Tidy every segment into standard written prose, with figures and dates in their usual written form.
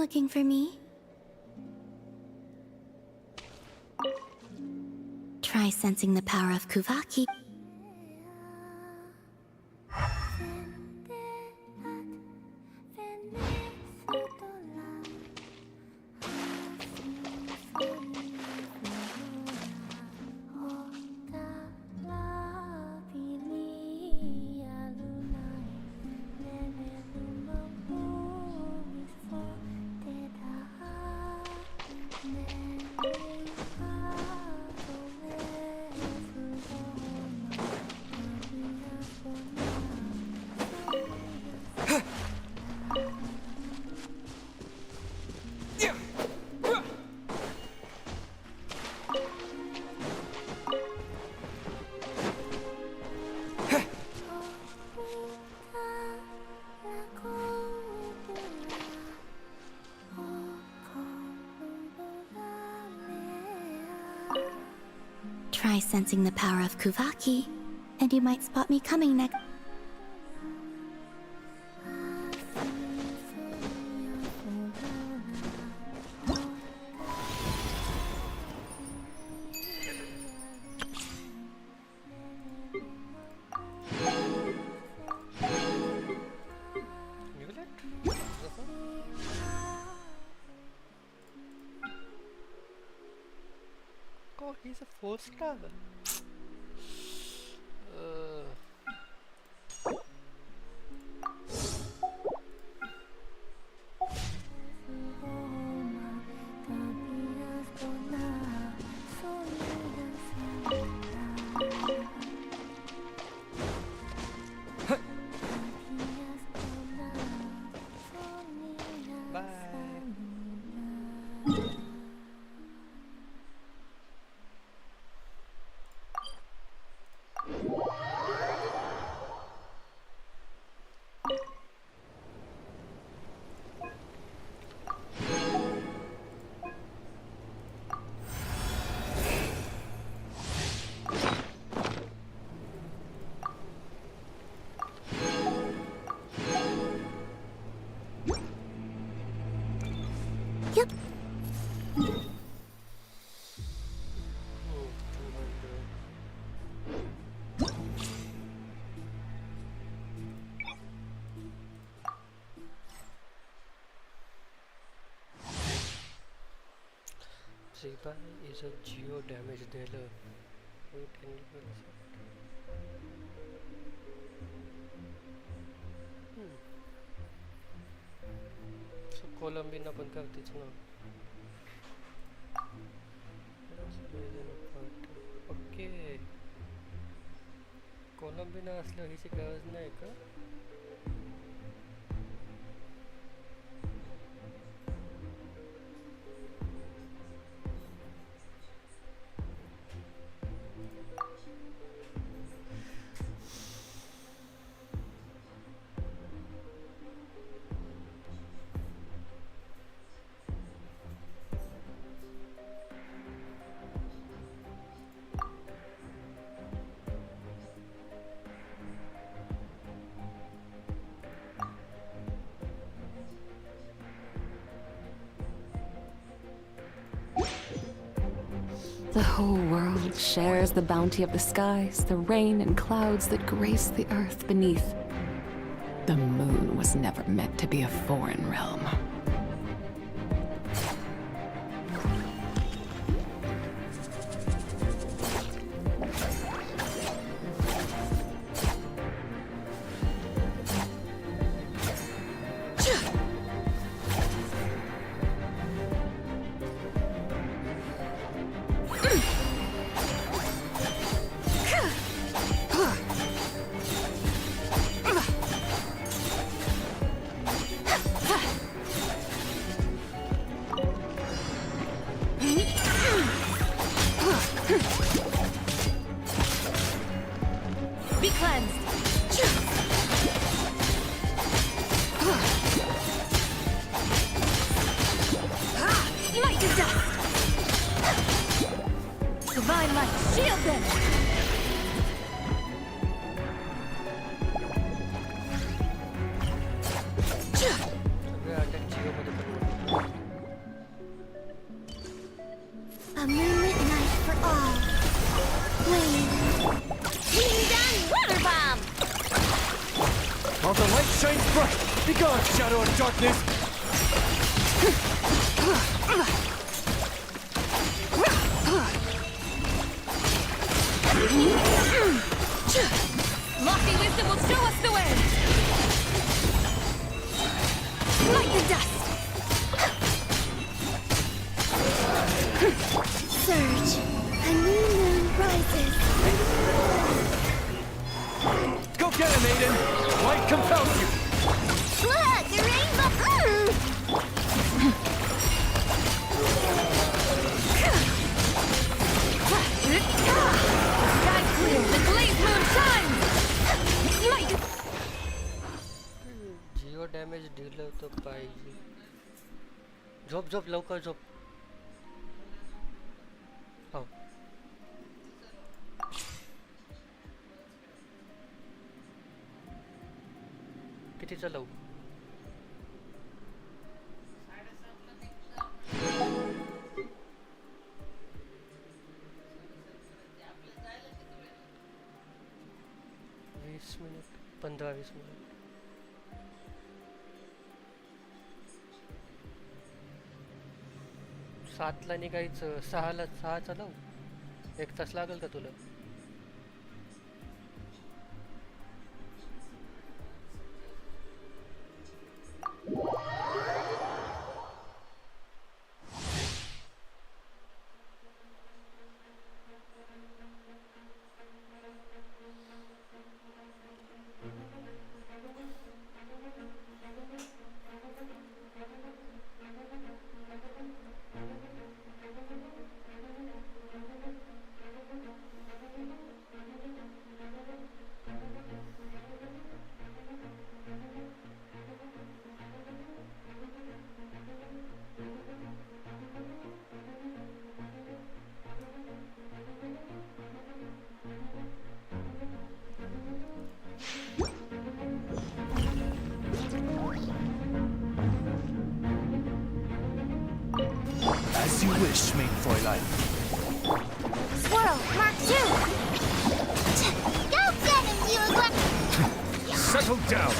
looking for me? Try sensing the power of Kuvaki. Try sensing the power of Kuvaki, and you might spot me coming next. Oh, he's a 4-star. Yep. Zibai is a geo damage dealer. Wait, can you So Colombia na पण करतेच ना. Okay. Colombia असलं हिची गरज नाही का? The whole world shares the bounty of the skies, the rain and clouds that grace the earth beneath. The moon was never meant to be a foreign realm. Be cleansed. Light to dust. Divine light, shield them. सगळे attack Jio मध्ये करतो. A moonlit night for all. Flame. King Down Water Bomb! While the light shines bright, be gone, shadow of darkness! Lofty wisdom will show us the way! Light the dust! Surge. A new moon rises. Go get him, Aiden! Light compels you! Look! The rainbow! Sky clear, the glazed moon shines! Light! Jio damage दिलं तर पाहिजे. झोप झोप लवकर झोप. हो कितीचं लावू? वीस मिनिट 15-20 मिनिट. सातला निघायचं, सहाचा लावू. 1 तास लागेल का तुला? As you wish, main Fräulein. Swirl, Mark 2! Go get him, you ugly... Settle down!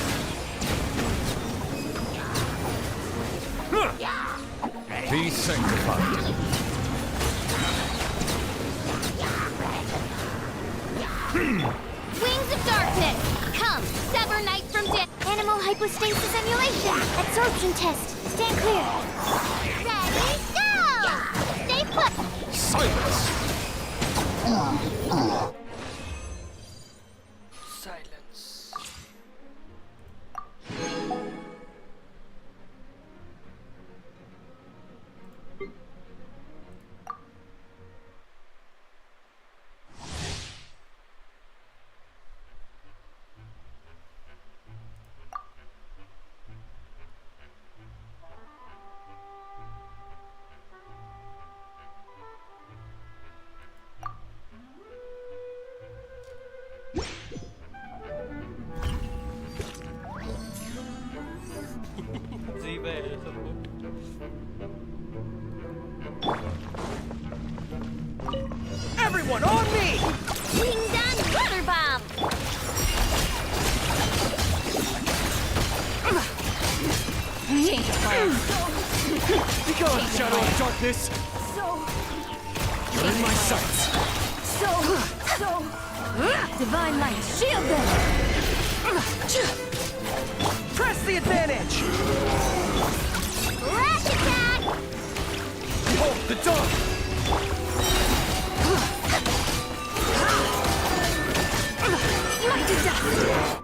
Be sanctified. Wings of darkness! Come, sever night from death! Animal hypostasis emulation! Absorption test! Stand clear! Ready, go! Stay put! Silence! Silence. Zibai है सबको. Everyone on me! King Down Water Bomb! Change fire. Be gone, shadow of darkness! You're in my sights! Divine light, shield them! Press the advantage! Flash attack! Behold the dawn! Light to dust!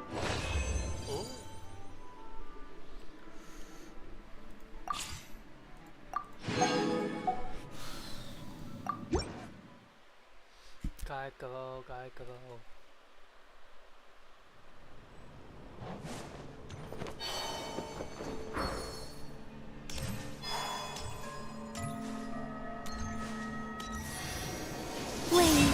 काय करावं? Flame.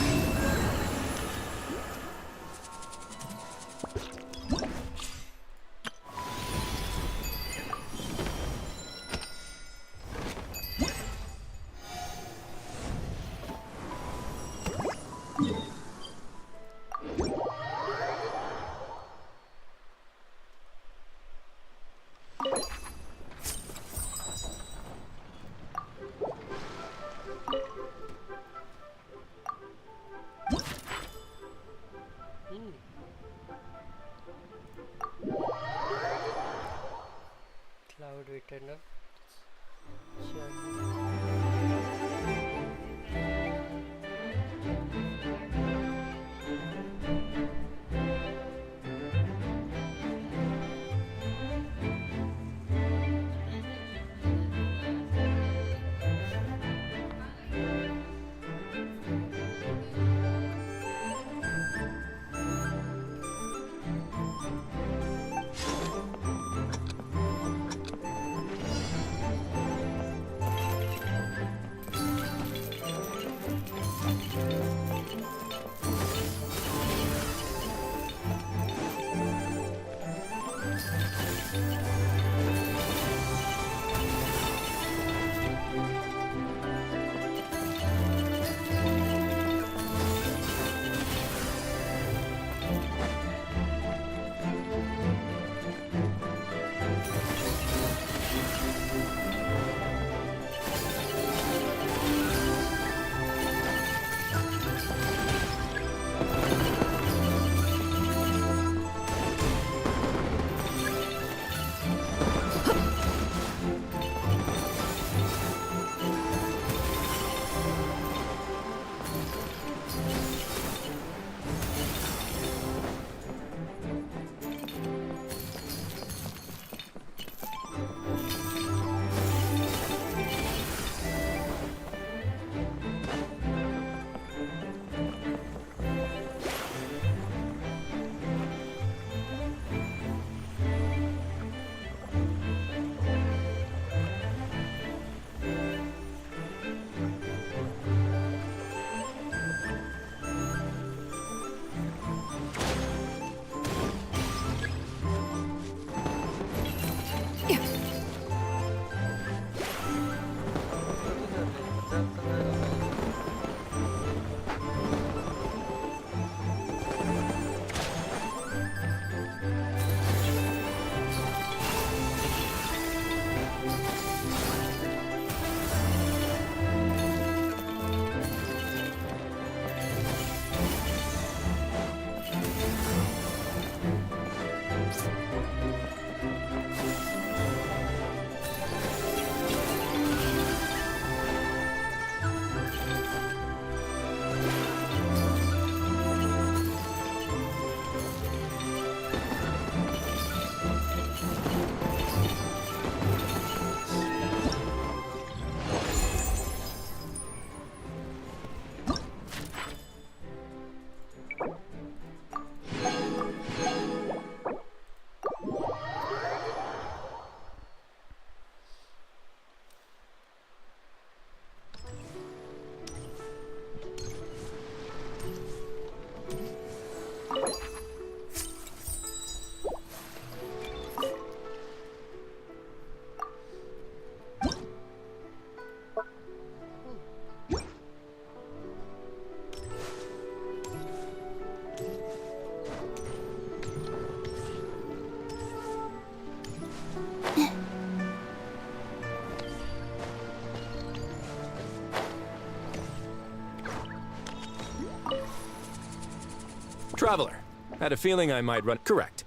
Traveler, had a feeling I might run. Correct.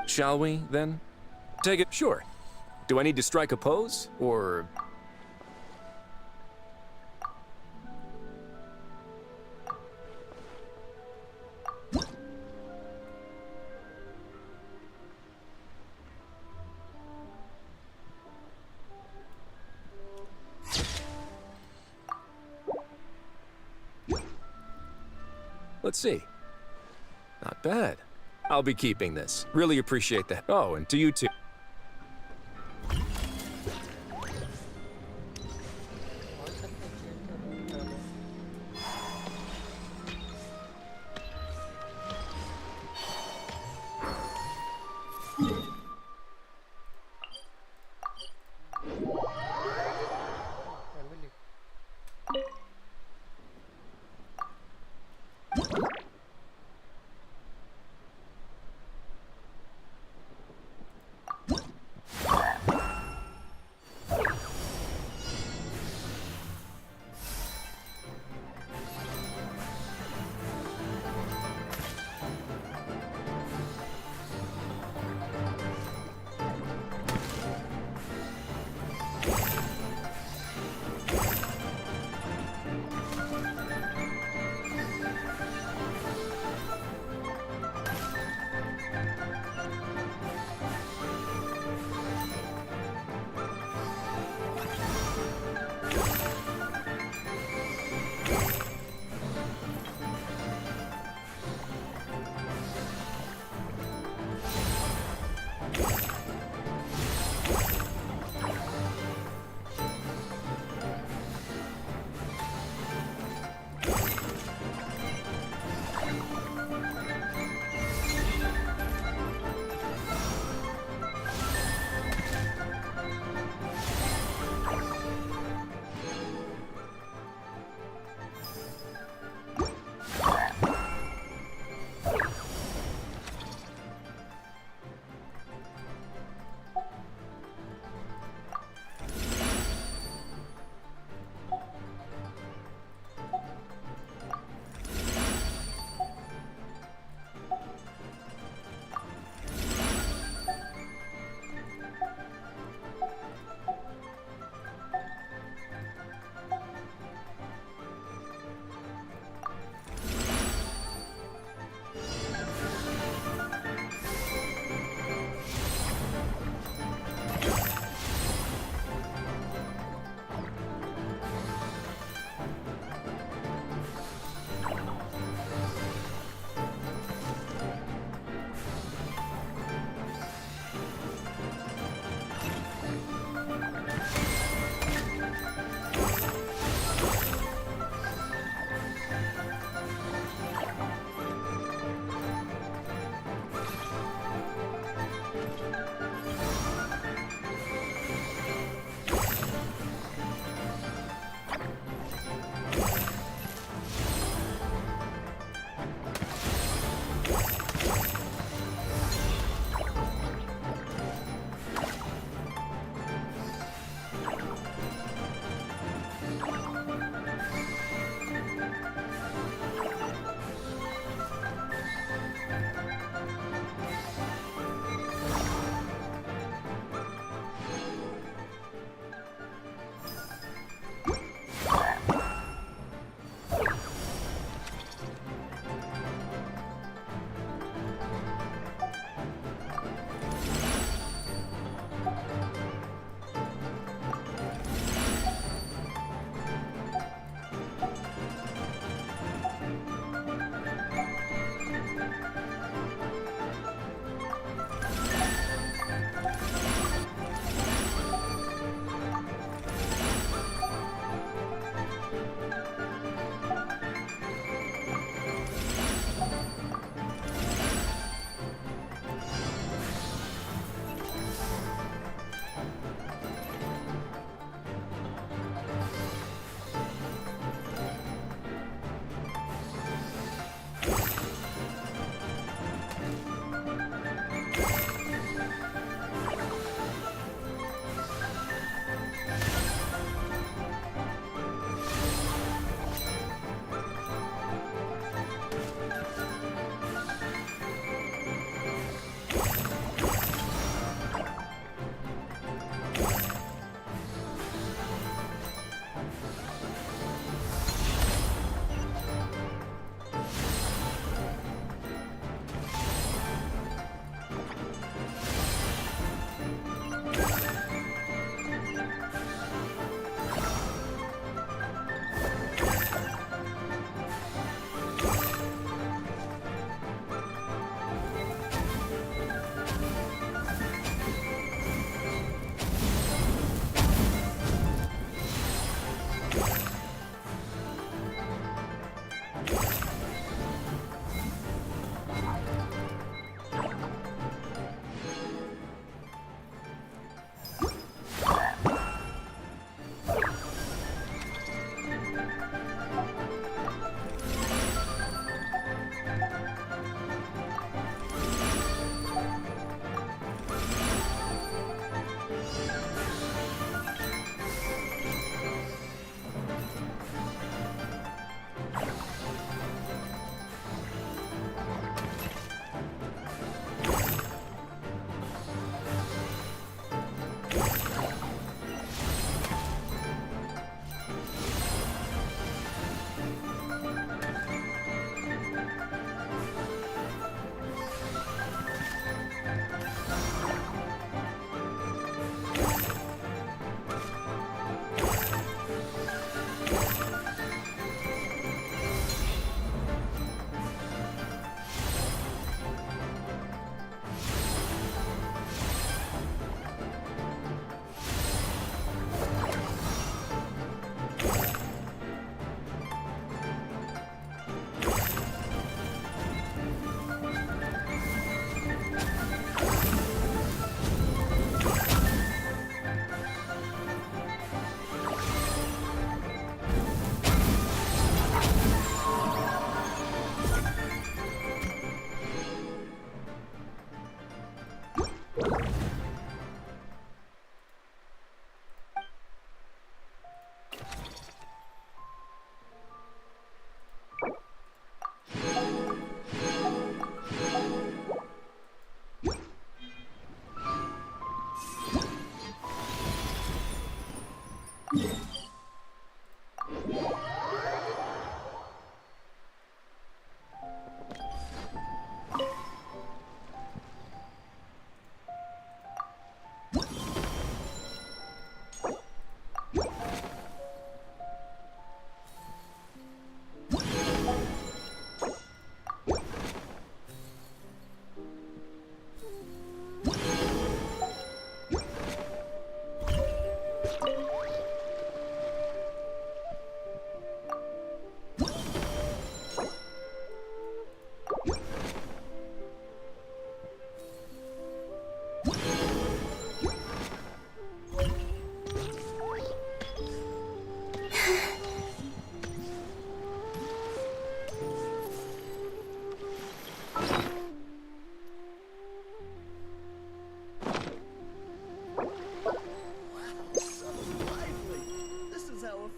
Shall we, then? Take it? Sure. Do I need to strike a pose, or... Let's see. Not bad. I'll be keeping this. Really appreciate that. Oh, and to you too.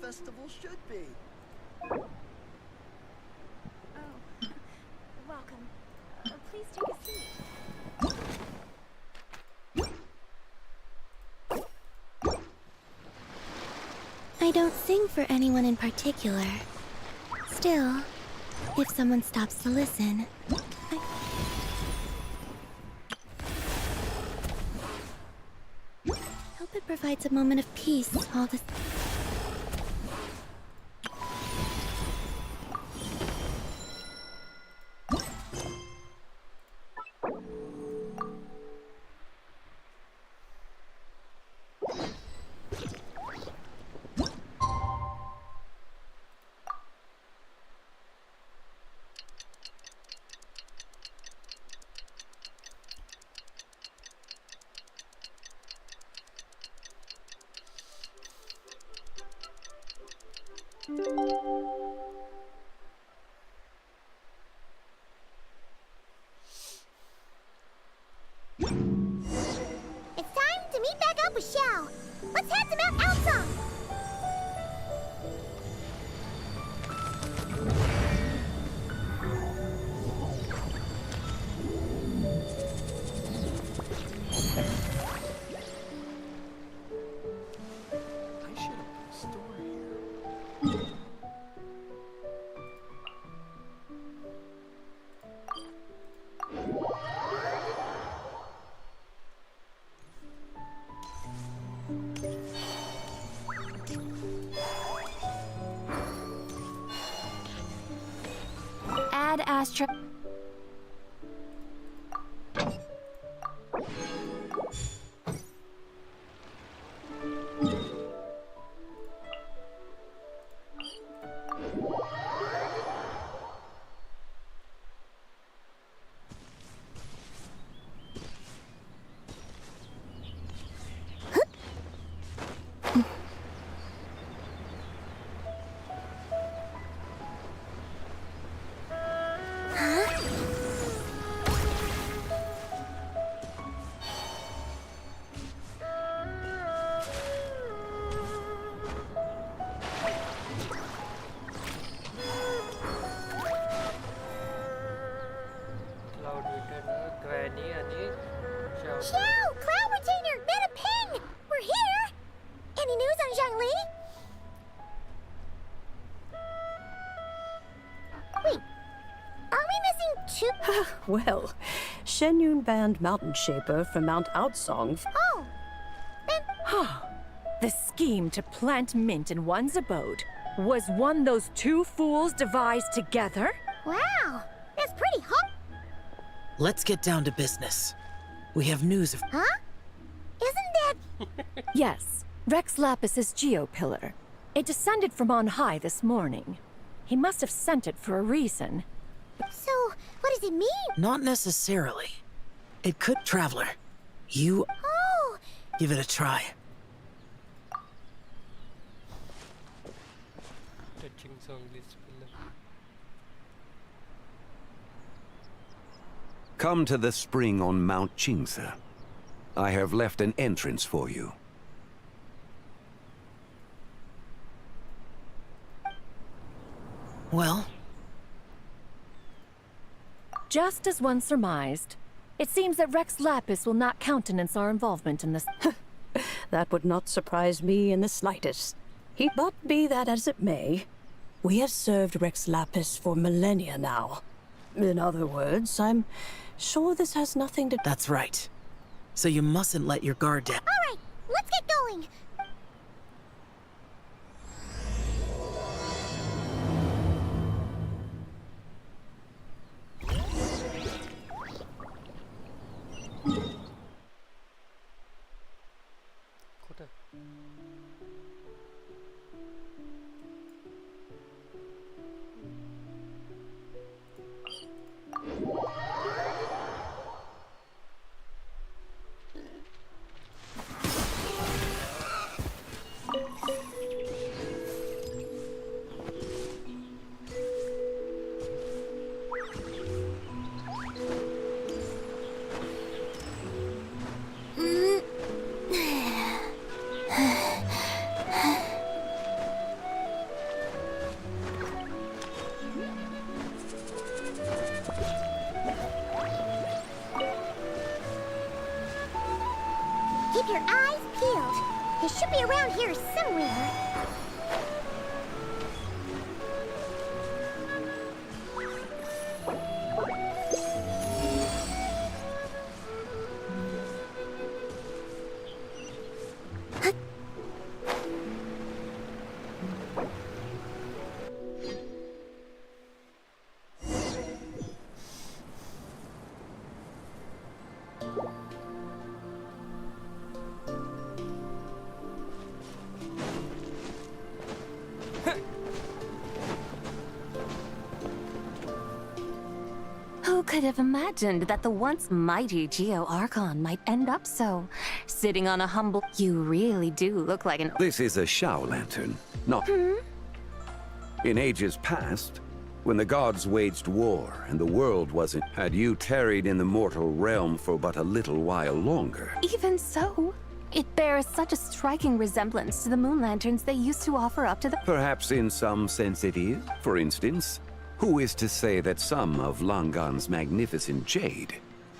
festival should be. Oh, welcome. Please take a seat. I don't sing for anyone in particular. Still, if someone stops to listen, I hope it provides a moment of peace all this. It's time to meet back up with Xiao. Let's head to Mount Altsong. I should have put a store here. Add Astra. we missing two? Well, Shenyun banned Mountain Shaper from Mount Outsong. Oh, then The scheme to plant mint in one's abode was one those two fools devised together? wow, that's pretty hot. Let's get down to business. We have news of... Huh? Isn't that? Yes, Rex Lapis's geopillar. It descended from on high this morning. He must have sent it for a reason. So, what does it mean? Not necessarily. It could... Traveler, you... Oh, give it a try. Touching song list pillar. Come to the spring on Mount Qingze. I have left an entrance for you. Well, Just as one surmised, it seems that Rex Lapis will not countenance our involvement in this. That would not surprise me in the slightest. But be that as it may, we have served Rex Lapis for millennia now. In other words, I'm sure this has nothing to... that's right. So you mustn't let your guard down. all right, let's get going. Kota. Keep your eyes peeled. He should be around here somewhere. Who could have imagined that the once mighty Geo Archon might end up so? Sitting on a humble... You really do look like an... This is a Shao lantern, not... In ages past, when the gods waged war and the world wasn't... Had you tarried in the mortal realm for but a little while longer... Even so, it bears such a striking resemblance to the moon lanterns they used to offer up to the... Perhaps in some sense it is. For instance, who is to say that some of Langan's magnificent jade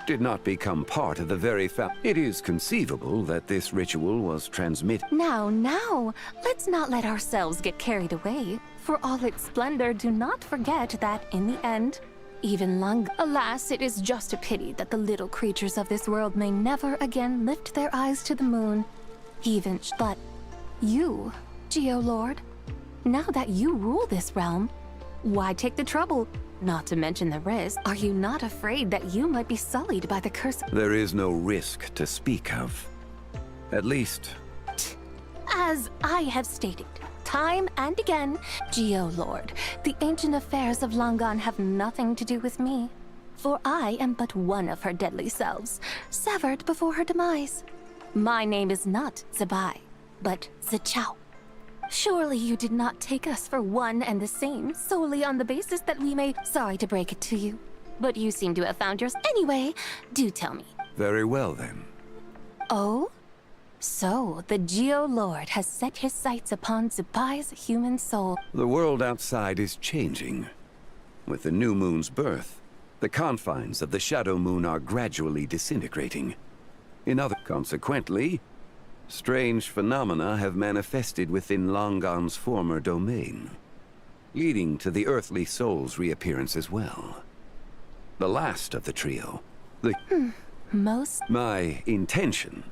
did not become part of the very It is conceivable that this ritual was transmitted... Now, let's not let ourselves get carried away. For all its splendor, do not forget that, in the end, even Alas, it is just a pity that the little creatures of this world may never again lift their eyes to the moon. But you, Geolord, now that you rule this realm, why take the trouble? Not to mention the risk. Are you not afraid that you might be sullied by the curse? There is no risk to speak of. At least... As I have stated, time and again, Geolord, the ancient affairs of Langan have nothing to do with me. For I am but one of her deadly selves, severed before her demise. My name is not Zibai, but Zichao. Surely you did not take us for one and the same, solely on the basis that we may... Sorry to break it to you, but you seem to have found yours... Anyway, do tell me. Very well, then. Oh? So, the Geolord has set his sights upon Zibai's human soul. The world outside is changing. With the new moon's birth, the confines of the Shadow Moon are gradually disintegrating. Consequently, strange phenomena have manifested within Langan's former domain, leading to the earthly soul's reappearance as well. the last of the trio. My intention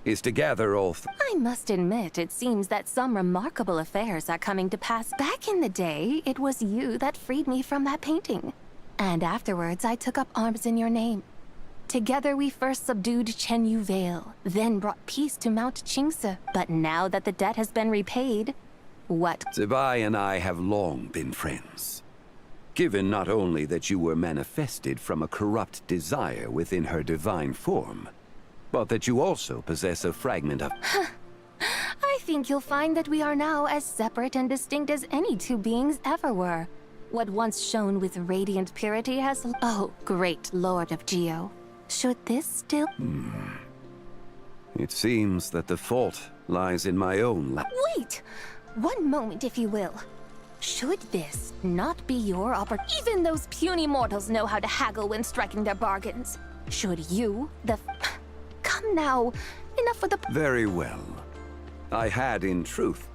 is to gather all I must admit, it seems that some remarkable affairs are coming to pass. Back in the day, it was you that freed me from that painting. And afterwards, I took up arms in your name. Together we first subdued Chenyu Vale, then brought peace to Mount Qingse. But now that the debt has been repaid, what? Zibai and I have long been friends. Given not only that you were manifested from a corrupt desire within her divine form, but that you also possess a fragment of... I think you'll find that we are now as separate and distinct as any two beings ever were. What once shone with radiant purity has... Oh, great Lord of Geo. Should this still... It seems that the fault lies in my own lap. Wait! One moment, if you will. Should this not be your opportunity? Even those puny mortals know how to haggle when striking their bargains. Should you, Come now. Enough with the... Very well. I had, in truth,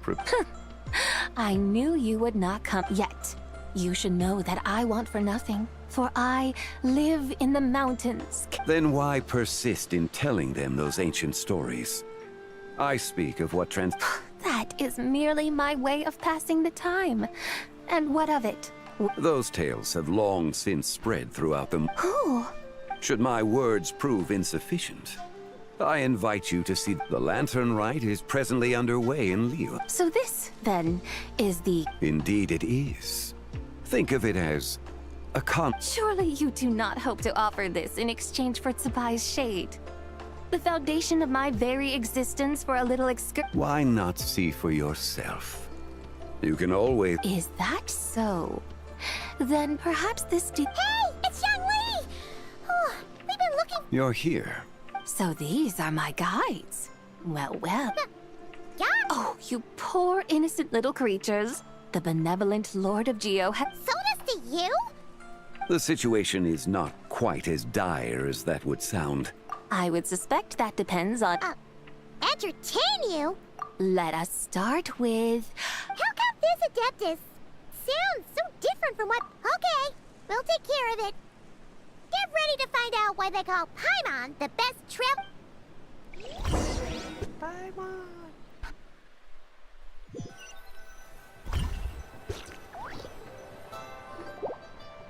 I knew you would not come yet. You should know that I want for nothing, for I live in the mountains. Then why persist in telling them those ancient stories? I speak of what That is merely my way of passing the time. And what of it? Those tales have long since spread throughout them. Who? Should my words prove insufficient, I invite you to see the Lantern Rite is presently underway in Liyue. So this, then, is the... Indeed it is. Think of it as a Surely you do not hope to offer this in exchange for Zibai's shade. The foundation of my very existence for a little Why not see for yourself? You can always... Is that so? Then perhaps this Hey! It's Zhangli! Oh, we've been looking... You're here. So these are my guides. Well, well. Yeah? Oh, you poor innocent little creatures. The benevolent Lord of Geo has... So does to you? The situation is not quite as dire as that would sound. I would suspect that depends on... Entertain you? Let us start with... How come this Adeptus sounds so different from what... Okay, we'll take care of it. Get ready to find out why they call Paimon the best Paimon!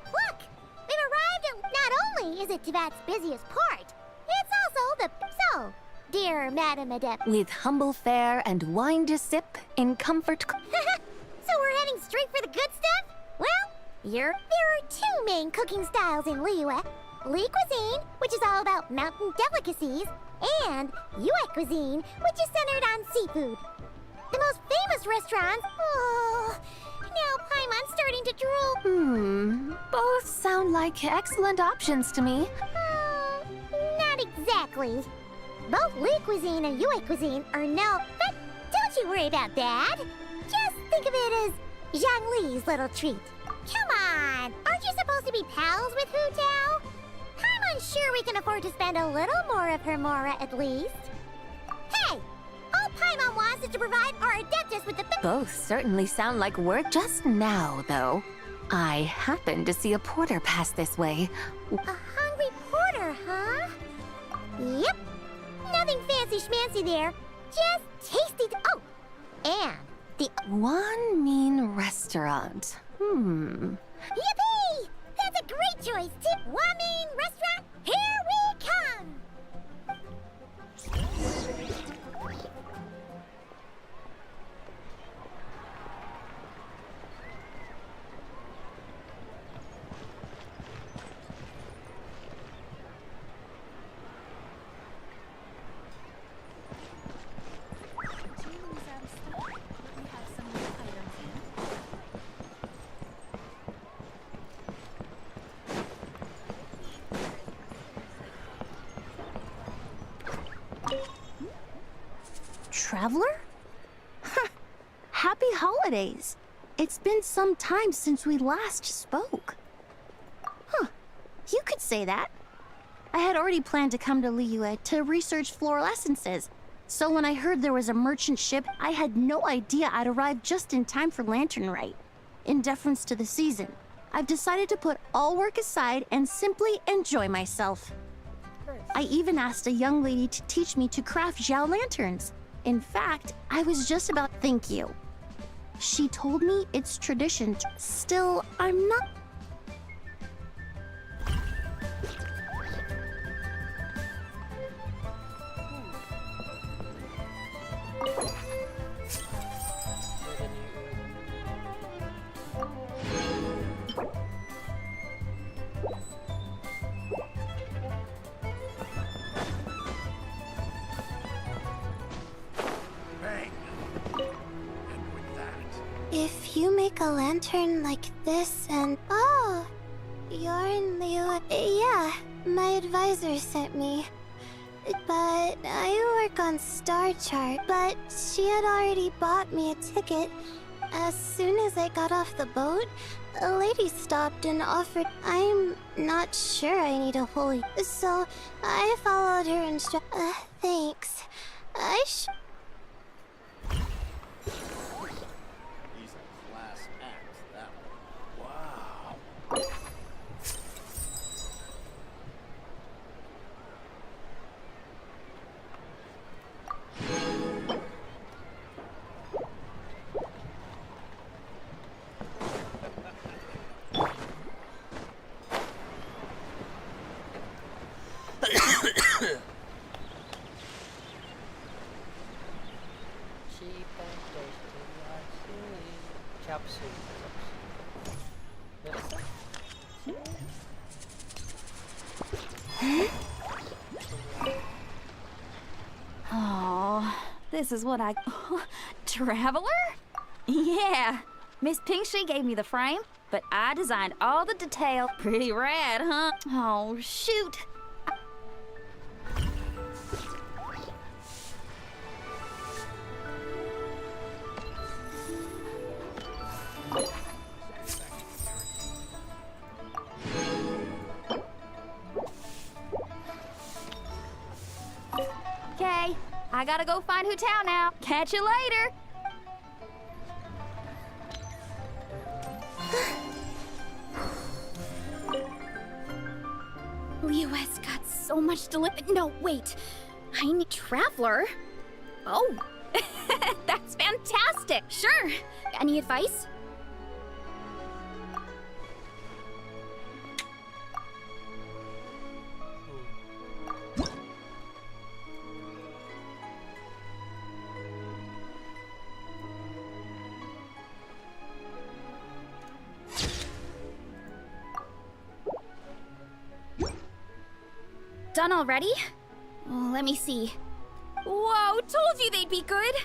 Look! We've arrived at... Not only is it Teyvat's busiest part, it's also the... So, dear Madam Adept... With humble fare and wine to sip in comfort... So we're heading straight for the good stuff? Well, there are two main cooking styles in Liyue. Li cuisine, which is all about mountain delicacies, and Yue cuisine, which is centered on seafood. The most famous restaurants... Oh, now Paimon's starting to drool. Both sound like excellent options to me. Not exactly. Both Li cuisine and Yue cuisine are no... But don't you worry about that. Just think of it as Zhangli's little treat. Come on! Aren't you supposed to be pals with Hu Tao? I'm unsure we can afford to spend a little more of her mora at least. Hey! All Paimon wants is to provide our Adeptus with the... Both certainly sound like work. Just now, though, I happened to see a porter pass this way. A hungry porter, huh? Yep. Nothing fancy schmancy there. Just tasty... Oh! And the... One mean restaurant. Yippee! That's a great choice, Tip. Wamin Restaurant, here we come! Traveler? Happy holidays. It's been some time since we last spoke. Huh. You could say that. I had already planned to come to Liyue to research floral essences. So when I heard there was a merchant ship, I had no idea I'd arrive just in time for Lantern Rite. In deference to the season. I've decided to put all work aside and simply enjoy myself. I even asked a young lady to teach me to craft Zhao lanterns. In fact, I was just about thank you. She told me it's tradition. Still, I'm not. If you make a lantern like this and... Oh, you're in Liyue. Yeah, my advisor sent me. But I work on Star Chart. But she had already bought me a ticket. As soon as I got off the boat, a lady stopped and offered... I'm not sure I need a holy... So I followed her instructions. Thanks. Oh, this is what I... Traveler? Yeah. Miss Pinkshi gave me the frame, but I designed all the detail. Pretty rad, huh? Oh, shoot. Okay, I gotta go find Hu Tao now. Catch you later. Liyue's got so much to live. No, wait. I need Traveler. Oh, that's fantastic. Sure. Any advice? Done already? Oh, let me see. Whoa, told you they'd be good!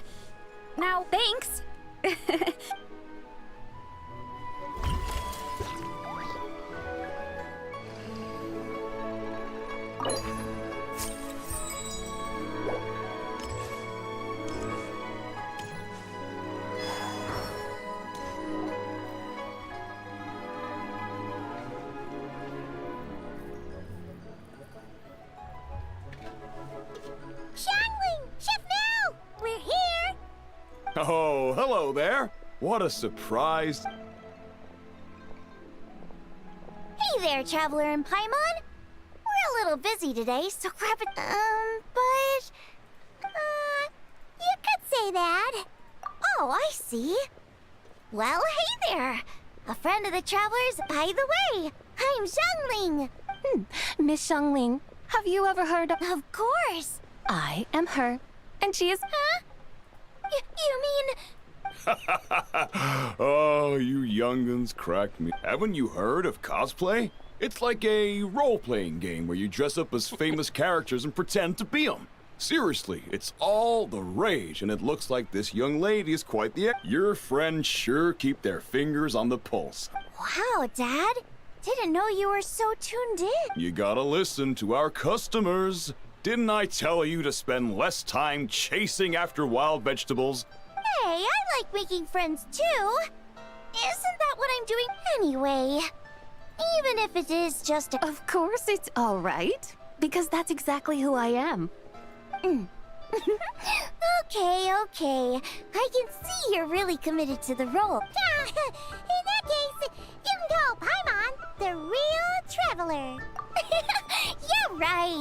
Now, thanks! Oh, hello there. What a surprise. Hey there, Traveler and Paimon. We're a little busy today, so grab it. You could say that. Oh, I see. Well, hey there. A friend of the Travelers, by the way. I'm Xiangling. Miss Xiangling, have you ever heard of... Of course. I am her, and she is... Huh? You mean... Oh, you young'uns crack me. Haven't you heard of cosplay? It's like a role-playing game where you dress up as famous characters and pretend to be them. Seriously, it's all the rage, and it looks like this young lady is quite the... Your friends sure keep their fingers on the pulse. Wow, Dad. Didn't know you were so tuned in. You gotta listen to our customers. Didn't I tell you to spend less time chasing after wild vegetables? Hey, I like making friends too. Isn't that what I'm doing anyway? Even if it is just a... Of course it's all right, because that's exactly who I am. Okay. I can see you're really committed to the role. In that case, you can call Paimon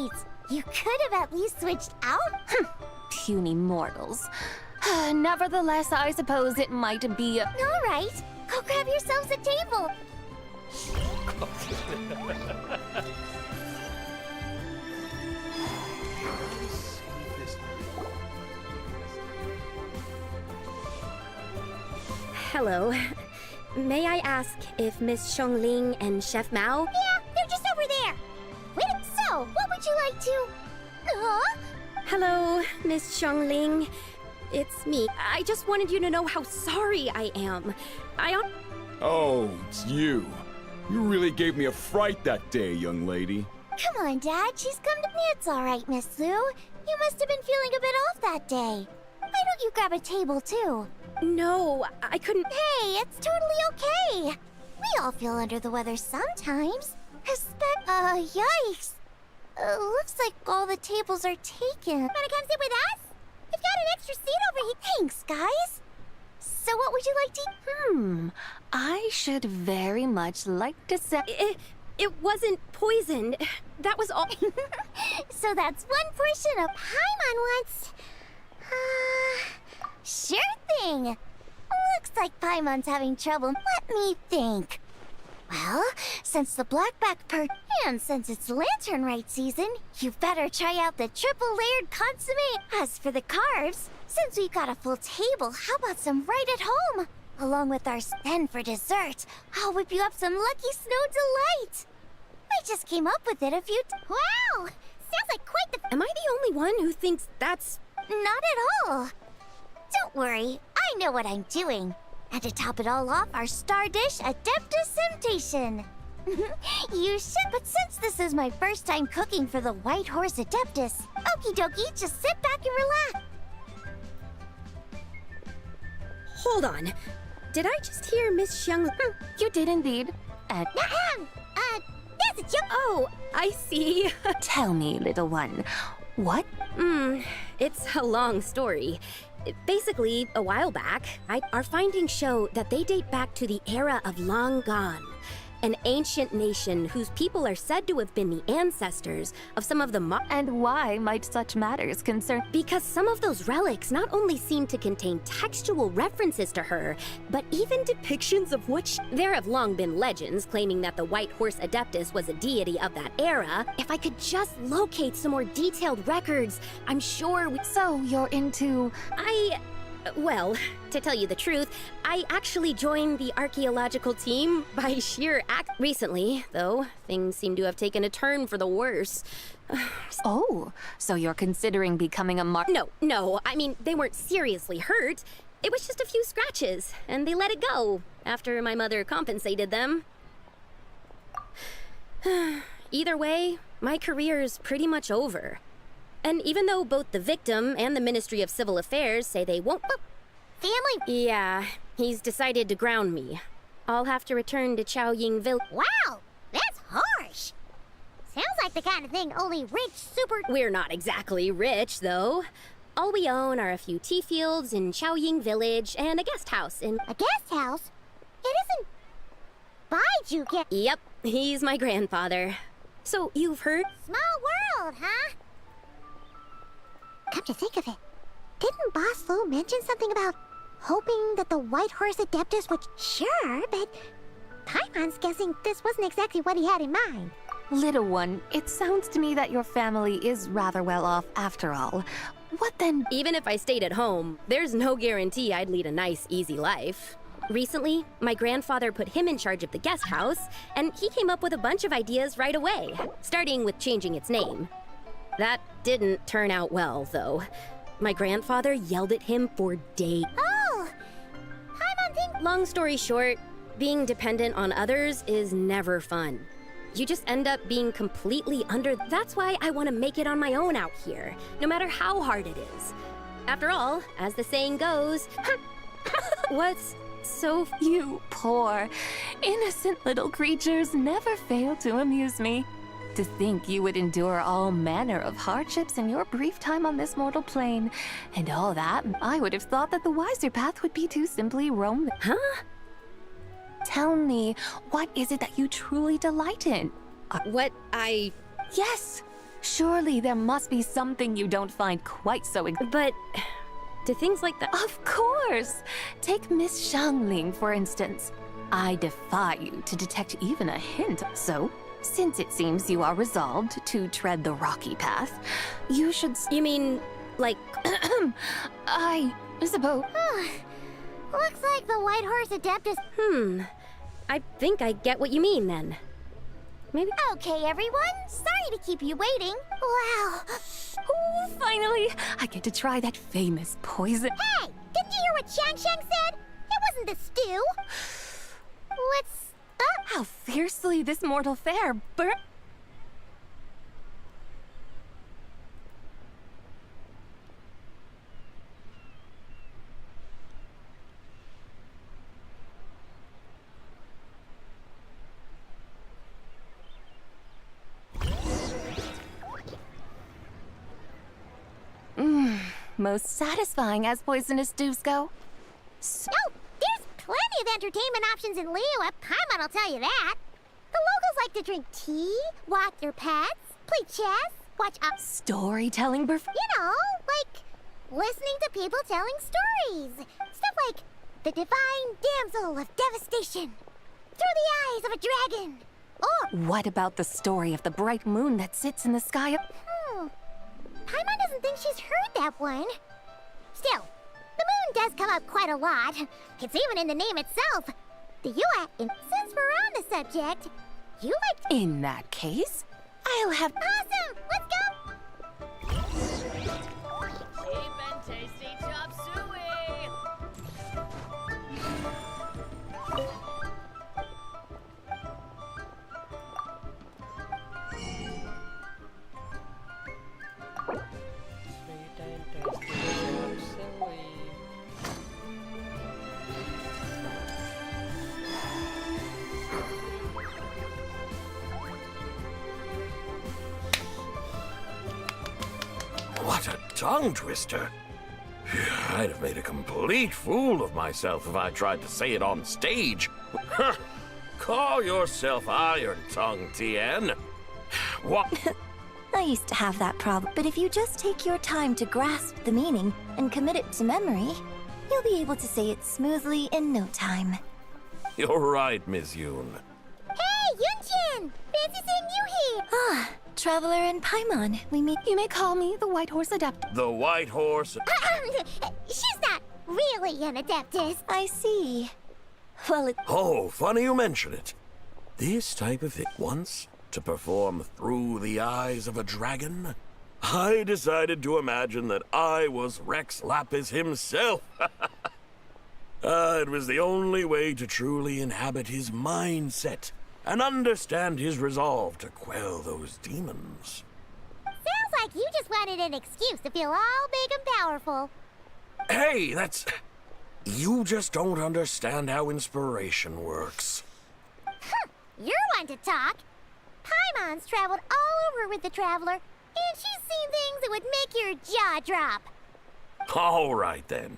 seats. You could have at least switched out. Puny mortals. Nevertheless, I suppose it might be a... All right, go grab yourselves a table. Hello. May I ask if Miss Xiongling and Chef Mao? Yeah, they're just over there. Wait, so, what would you like to... Huh? Hello, Miss Xiongling. It's me. I just wanted you to know how sorry I am. Oh, it's you. You really gave me a fright that day, young lady. Come on, Dad. She's come to me. It's all right, Miss Lou. You must have been feeling a bit off that day. Why don't you grab a table, too? No, I couldn't. Hey, it's totally okay. We all feel under the weather sometimes. Yikes. Looks like all the tables are taken. Wanna come sit with us? We've got an extra seat over here. Thanks, guys. So what would you like to... I should very much like to say... It wasn't poisoned. That was all. So that's one portion of Paimon wants... Sure thing. Looks like Paimon's having trouble. Let me think. Well, since the blackback and since it's Lantern Rite season, you better try out the triple-layered consommé. As for the carbs, since we've got a full table, how about some right at home? Along with our then for dessert, I'll whip you up some Lucky Snow Delight. I just came up with it a few Wow! Sounds like quite the... Am I the only one who thinks that's... Not at all. Don't worry, I know what I'm doing. And to top it all off, our star dish, Adeptus Temptation. You should, but since this is my first time cooking for the White Horse Adeptus, okie dokie, just sit back and relax. Hold on. Did I just hear Miss Xiong... You did indeed. That's a joke. Oh, I see. Tell me, little one, what? It's a long story. Basically, a while back, our findings show that they date back to the era of long gone. An ancient nation whose people are said to have been the ancestors of some of the And why might such matters concern? Because some of those relics not only seem to contain textual references to her, but even depictions of what There have long been legends claiming that the White Horse Adeptus was a deity of that era. If I could just locate some more detailed records, I'm sure So you're into... Well, to tell you the truth, I actually joined the archaeological team by sheer act. Recently, though, things seem to have taken a turn for the worse. Oh, so you're considering becoming a No, I mean, they weren't seriously hurt. It was just a few scratches, and they let it go after my mother compensated them. Either way, my career's pretty much over. And even though both the victim and the Ministry of Civil Affairs say they won't... Family? Yeah, he's decided to ground me. I'll have to return to Chaoying Village. Wow, that's harsh. Sounds like the kind of thing only rich super... We're not exactly rich, though. All we own are a few tea fields in Chaoying Village and a guest house in... A guest house? It isn't... Baijuke. Yep, he's my grandfather. So, you've heard? Small world, huh? Come to think of it, didn't Boss Lou mention something about hoping that the White Horse Adeptus would... Sure, but Paimon's guessing this wasn't exactly what he had in mind. Little one, it sounds to me that your family is rather well off after all. What then? Even if I stayed at home, there's no guarantee I'd lead a nice, easy life. Recently, my grandfather put him in charge of the guest house, and he came up with a bunch of ideas right away, starting with changing its name. That didn't turn out well, though. My grandfather yelled at him for days. Oh! Paimon thinks... Long story short, being dependent on others is never fun. You just end up being completely under... That's why I want to make it on my own out here, no matter how hard it is. After all, as the saying goes... What's so... You poor, innocent little creatures never fail to amuse me. To think you would endure all manner of hardships in your brief time on this mortal plane. And all that, I would have thought that the wiser path would be to simply roam. Huh? Tell me, what is it that you truly delight in? What I... Yes! Surely there must be something you don't find quite so But do things like that... Of course! Take Miss Xiangling, for instance. I defy you to detect even a hint. So, since it seems you are resolved to tread the rocky path, you should... You mean, like... I suppose... Looks like the White Horse Adeptus... I think I get what you mean, then. Maybe... Okay, everyone. Sorry to keep you waiting. Wow. Oh, finally! I get to try that famous poison... Hey! Didn't you hear what Shang said? It wasn't the stew. What's up? How fiercely this mortal fair most satisfying as poisonous stews go. Oh, there's plenty of entertainment options in Liyue. Paimon will tell you that. The locals like to drink tea, walk their pets, play chess, watch storytelling You know, like listening to people telling stories. Stuff like The Divine Damsel of Devastation, Through the Eyes of a Dragon, or... What about the story of the bright moon that sits in the sky? Paimon doesn't think she's heard that one. Still, the moon does come up quite a lot. It's even in the name itself. The Yue, and since we're on the subject, you like... In that case, I'll have... Awesome! Let's go! Cheap and tasty chop suey! Sweet and tasty chop suey. What a tongue twister. I'd have made a complete fool of myself if I tried to say it on stage. Call yourself Iron Tongue, Tien. What? I used to have that problem, but if you just take your time to grasp the meaning and commit it to memory, you'll be able to say it smoothly in no time. You're right, Miss Yoon. Hey, Yunchin! Fancy seeing you here! Ah, Traveler and Paimon, we meet... You may call me the White Horse Adept. The White Horse... She's not really an Adeptus. I see. Well, Oh, funny you mention it. This type of thing. Once, to perform Through the Eyes of a Dragon, I decided to imagine that I was Rex Lapis himself. It was the only way to truly inhabit his mindset and understand his resolve to quell those demons. Sounds like you just wanted an excuse to feel all big and powerful. Hey, that's... You just don't understand how inspiration works. You're one to talk. Paimon's traveled all over with the Traveler, and she's seen things that would make your jaw drop. All right, then.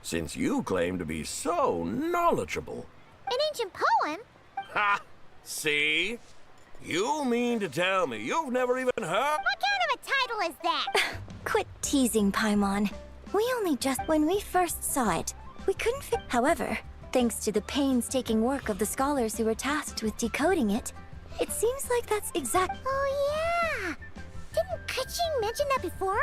Since you claim to be so knowledgeable... An ancient poem? Ha! See? You mean to tell me you've never even heard... What kind of a title is that? Quit teasing, Paimon. We only just... When we first saw it, we couldn't fit... However, thanks to the painstaking work of the scholars who were tasked with decoding it, it seems like that's exact... Oh, yeah! Didn't Kuching mention that before?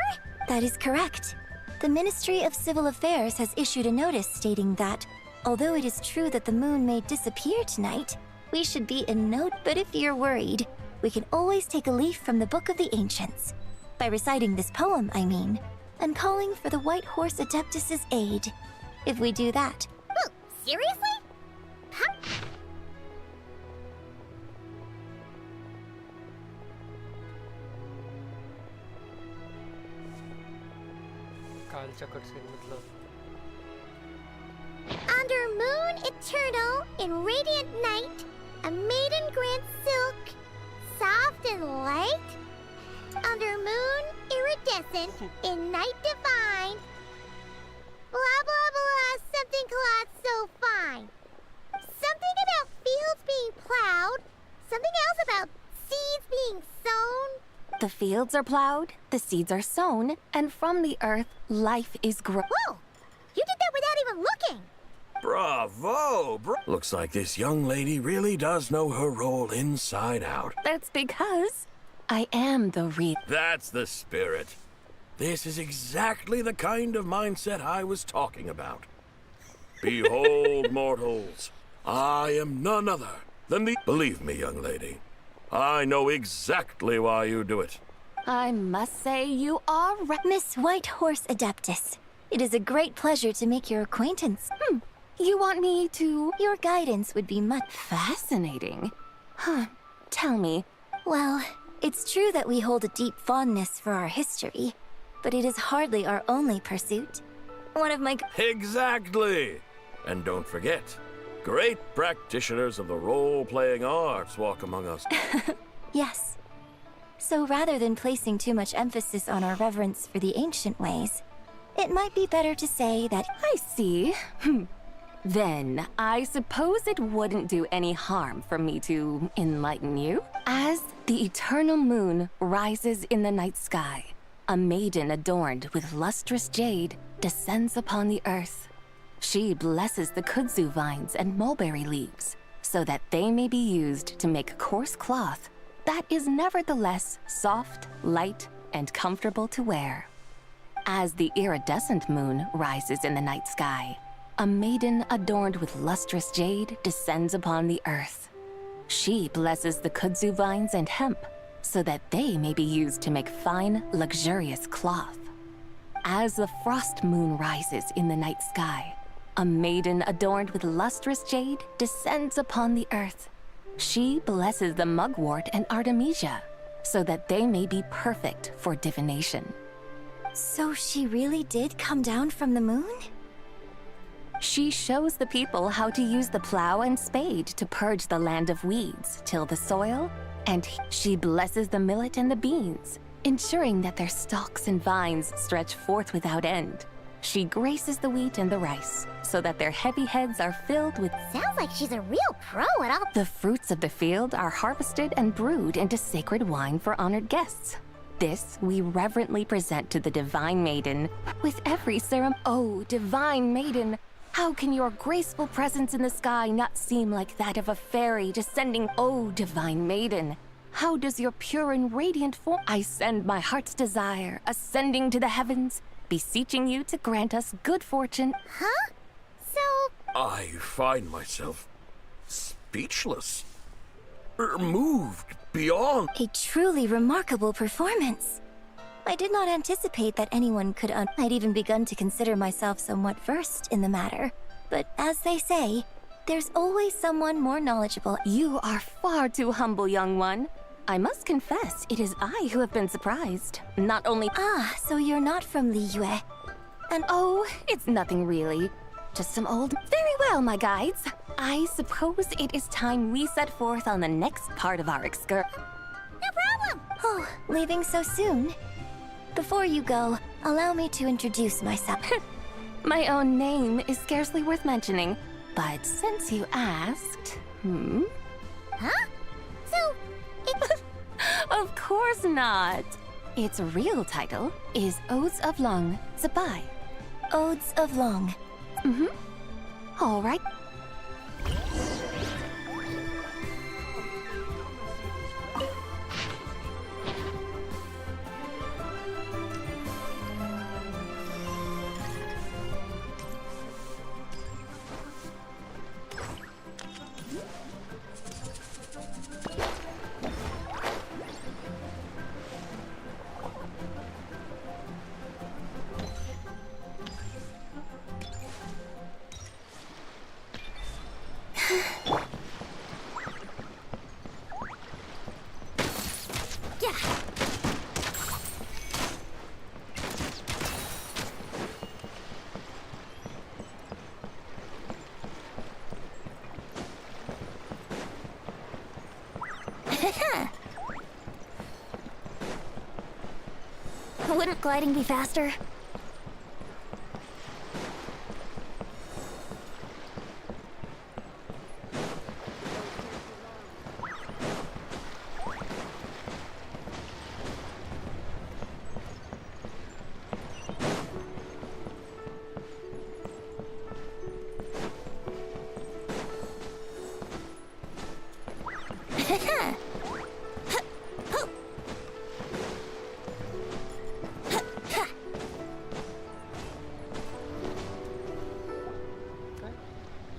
That is correct. The Ministry of Civil Affairs has issued a notice stating that, although it is true that the moon may disappear tonight, we should be in no... But if you're worried, we can always take a leaf from the Book of the Ancients. By reciting this poem, I mean, and calling for the White Horse Adeptus' aid. If we do that... Oh, seriously? Huh? काल चक्कर से मतलब Under moon eternal, in radiant night, a maiden grants silk, soft and light. Under moon iridescent, in night divine. Blah blah blah, something cloth so fine. Something about fields being plowed. Something else about seeds being sown. The fields are plowed, the seeds are sown, and from the earth, life is grown. Whoa! You did that without even looking! Bravo! Looks like this young lady really does know her role inside out. That's because I am the real. That's the spirit. This is exactly the kind of mindset I was talking about. Behold, mortals, I am none other than the... Believe me, young lady, I know exactly why you do it. I must say you are Miss Whitehorse Adeptus. It is a great pleasure to make your acquaintance. You want me to... Your guidance would be much Fascinating. Huh. Tell me. Well, it's true that we hold a deep fondness for our history, but it is hardly our only pursuit. One of my... Exactly! And don't forget, great practitioners of the role-playing arts walk among us. Yes. So rather than placing too much emphasis on our reverence for the ancient ways, it might be better to say that... I see. Then, I suppose it wouldn't do any harm for me to enlighten you. As the eternal moon rises in the night sky, a maiden adorned with lustrous jade descends upon the earth. She blesses the kudzu vines and mulberry leaves, so that they may be used to make coarse cloth that is nevertheless soft, light, and comfortable to wear. As the iridescent moon rises in the night sky, a maiden adorned with lustrous jade descends upon the earth. She blesses the kudzu vines and hemp, so that they may be used to make fine, luxurious cloth. As the frost moon rises in the night sky, a maiden adorned with lustrous jade descends upon the earth. She blesses the mugwort and artemisia, so that they may be perfect for divination. So she really did come down from the moon? She shows the people how to use the plow and spade to purge the land of weeds, till the soil, and she blesses the millet and the beans, ensuring that their stalks and vines stretch forth without end. She graces the wheat and the rice, so that their heavy heads are filled with... Sounds like she's a real pro at all. The fruits of the field are harvested and brewed into sacred wine for honored guests. This we reverently present to the Divine Maiden with every ceremony. Oh, Divine Maiden! How can your graceful presence in the sky not seem like that of a fairy descending? Oh, Divine Maiden! How does your pure and radiant form... I send my heart's desire, ascending to the heavens, beseeching you to grant us good fortune. Huh? So... I find myself speechless. Moved beyond... A truly remarkable performance. I did not anticipate that anyone could I'd even begun to consider myself somewhat versed in the matter. But as they say, there's always someone more knowledgeable. You are far too humble, young one. I must confess, it is I who have been surprised. Not only... Ah, so you're not from Liyue. And oh, it's nothing really. Just some old... Very well, my guides. I suppose it is time we set forth on the next part of our excursion. No problem! Oh, leaving so soon? Before you go, allow me to introduce myself. My own name is scarcely worth mentioning, but since you asked... Huh? So, it... Of course not! Its real title is Odes of Long, Zibai. Odes of Long. All right. Wouldn't gliding be faster?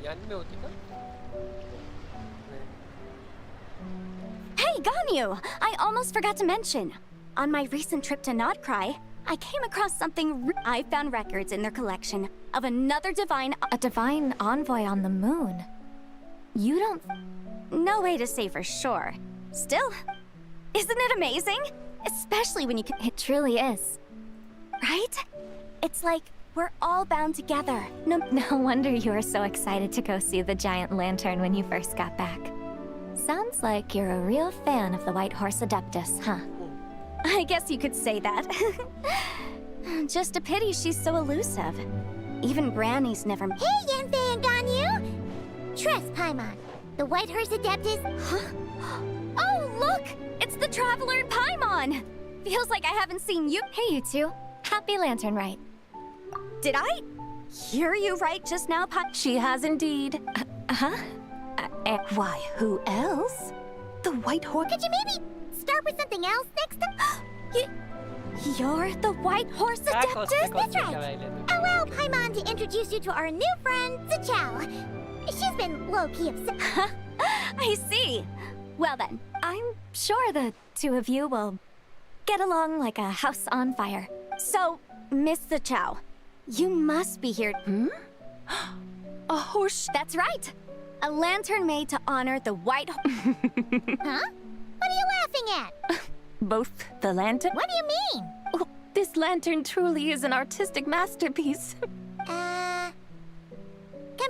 यानी में होती ना Hey, Ganyu! I almost forgot to mention. On my recent trip to Nodcry, I came across something. I found records in their collection of another divine. A divine envoy on the moon. You don't. No way to say for sure. Still, isn't it amazing? Especially when you can. It truly is. Right? It's like we're all bound together. No wonder you were so excited to go see the giant lantern when you first got back. Sounds like you're a real fan of the White Horse Adeptus, huh? I guess you could say that. Just a pity she's so elusive. Even Granny's never. Hey, Yanfei and Ganyu! Trust, Paimon. The White Horse Adeptus. Huh? Oh, look! It's the Traveler and Paimon! Feels like I haven't seen you. Hey, you two. Happy Lantern Rite. Did I hear you right just now, She has indeed. Huh? Why, who else? The White Horse. Could you maybe start with something else next time? You're the White Horse Adeptus? That's right. Allow Paimon to introduce you to our new friend, Zichao. She's been low-key upset. I see. Well then, I'm sure the two of you will get along like a house on fire. So, Miss Zichao, you must be here. A horse? That's right. A lantern made to honor the White Horse. Huh? What are you laughing at? Both the lantern? What do you mean? Oh, this lantern truly is an artistic masterpiece. Come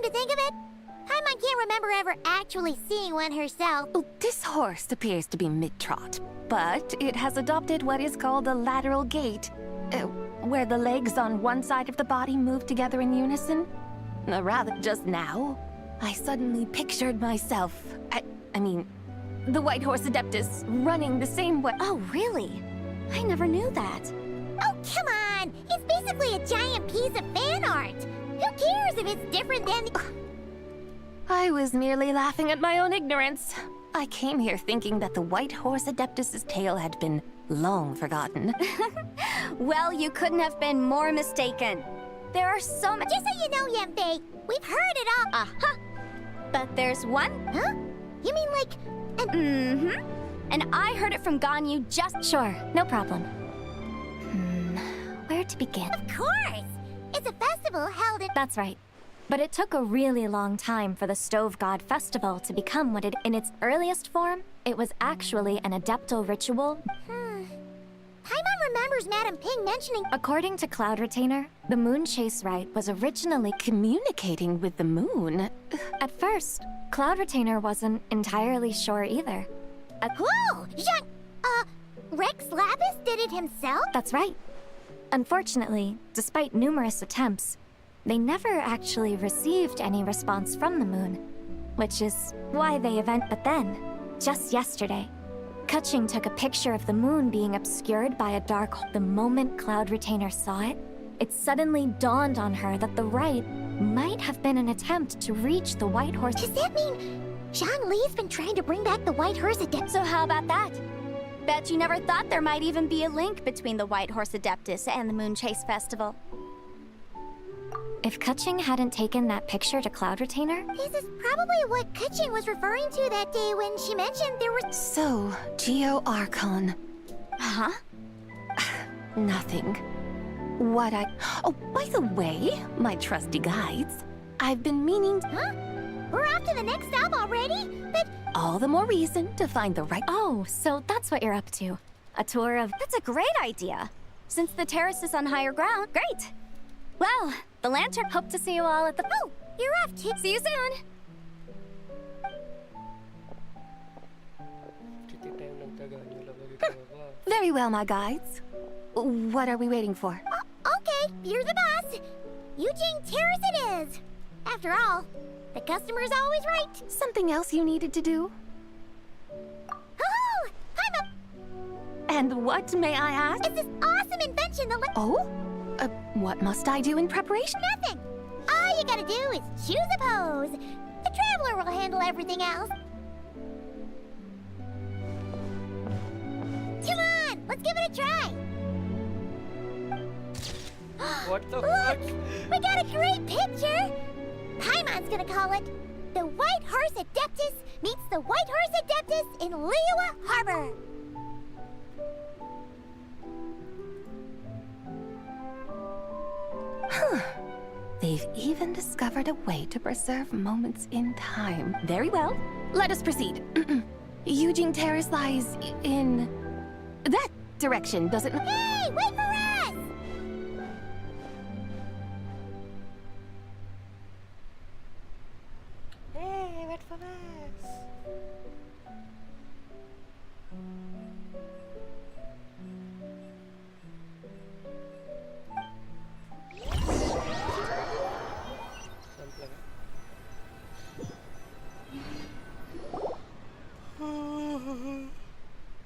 to think of it, Paimon can't remember ever actually seeing one herself. Oh, this horse appears to be mid-trot, but it has adopted what is called a lateral gait, where the legs on one side of the body move together in unison. Rather, just now, I suddenly pictured myself, I mean, the White Horse Adeptus running the same way. Oh, really? I never knew that. Oh, come on! It's basically a giant piece of fan art! Who cares if it's different than... I was merely laughing at my own ignorance. I came here thinking that the White Horse Adeptus's tale had been long forgotten. Well, you couldn't have been more mistaken. There are so many... Just so you know, Yanfei, we've heard it all. Uh-huh. But there's one... Huh? You mean like... Mm-hmm. And I heard it from Ganyu just... Sure, no problem. Where to begin? Of course! It's a festival held in... That's right. But it took a really long time for the Stove God Festival to become what it... In its earliest form, it was actually an adeptal ritual. Paimon remembers Madame Ping mentioning... According to Cloud Retainer, the Moon Chase Rite was originally communicating with the moon. At first, Cloud Retainer wasn't entirely sure either. Whoa! Rex Lapis did it himself? That's right. Unfortunately, despite numerous attempts, they never actually received any response from the moon, which is why they But then, just yesterday, Kaching took a picture of the moon being obscured by a dark hole. The moment Cloud Retainer saw it, it suddenly dawned on her that the rite might have been an attempt to reach the White Horse. Does that mean Zhongli's been trying to bring back the White Horse Adeptus? So how about that? Bet you never thought there might even be a link between the White Horse Adeptus and the Moon Chase Festival. If Kaching hadn't taken that picture to Cloud Retainer... This is probably what Kaching was referring to that day when she mentioned there was... So, Geo-Archon. Huh? Nothing. Oh, by the way, my trusty guides, I've been meaning... Huh? We're off to the next stop already? But... All the more reason to find the right... Oh, so that's what you're up to. A tour of... That's a great idea. Since the terrace is on higher ground, great. Well, the lantern... Hope to see you all at the... Oh, you're off too. See you soon. Very well, my guides. What are we waiting for? Okay, you're the boss. Eugene Terrace it is. After all, the customer's always right. Something else you needed to do? Oh, Paimon! And what, may I ask? It's this awesome invention that... Oh? What must I do in preparation? Nothing. All you gotta do is choose a pose. The Traveler will handle everything else. Let's give it a try. What the Look! fuck? We got a great picture! Paimon's gonna call it The White Horse Adeptus Meets the White Horse Adeptus in Liyue Harbor. They've even discovered a way to preserve moments in time. Very well. Let us proceed. Eugene Terrace lies in that direction, does it not? Hey, wait for us! Hey, wait for us.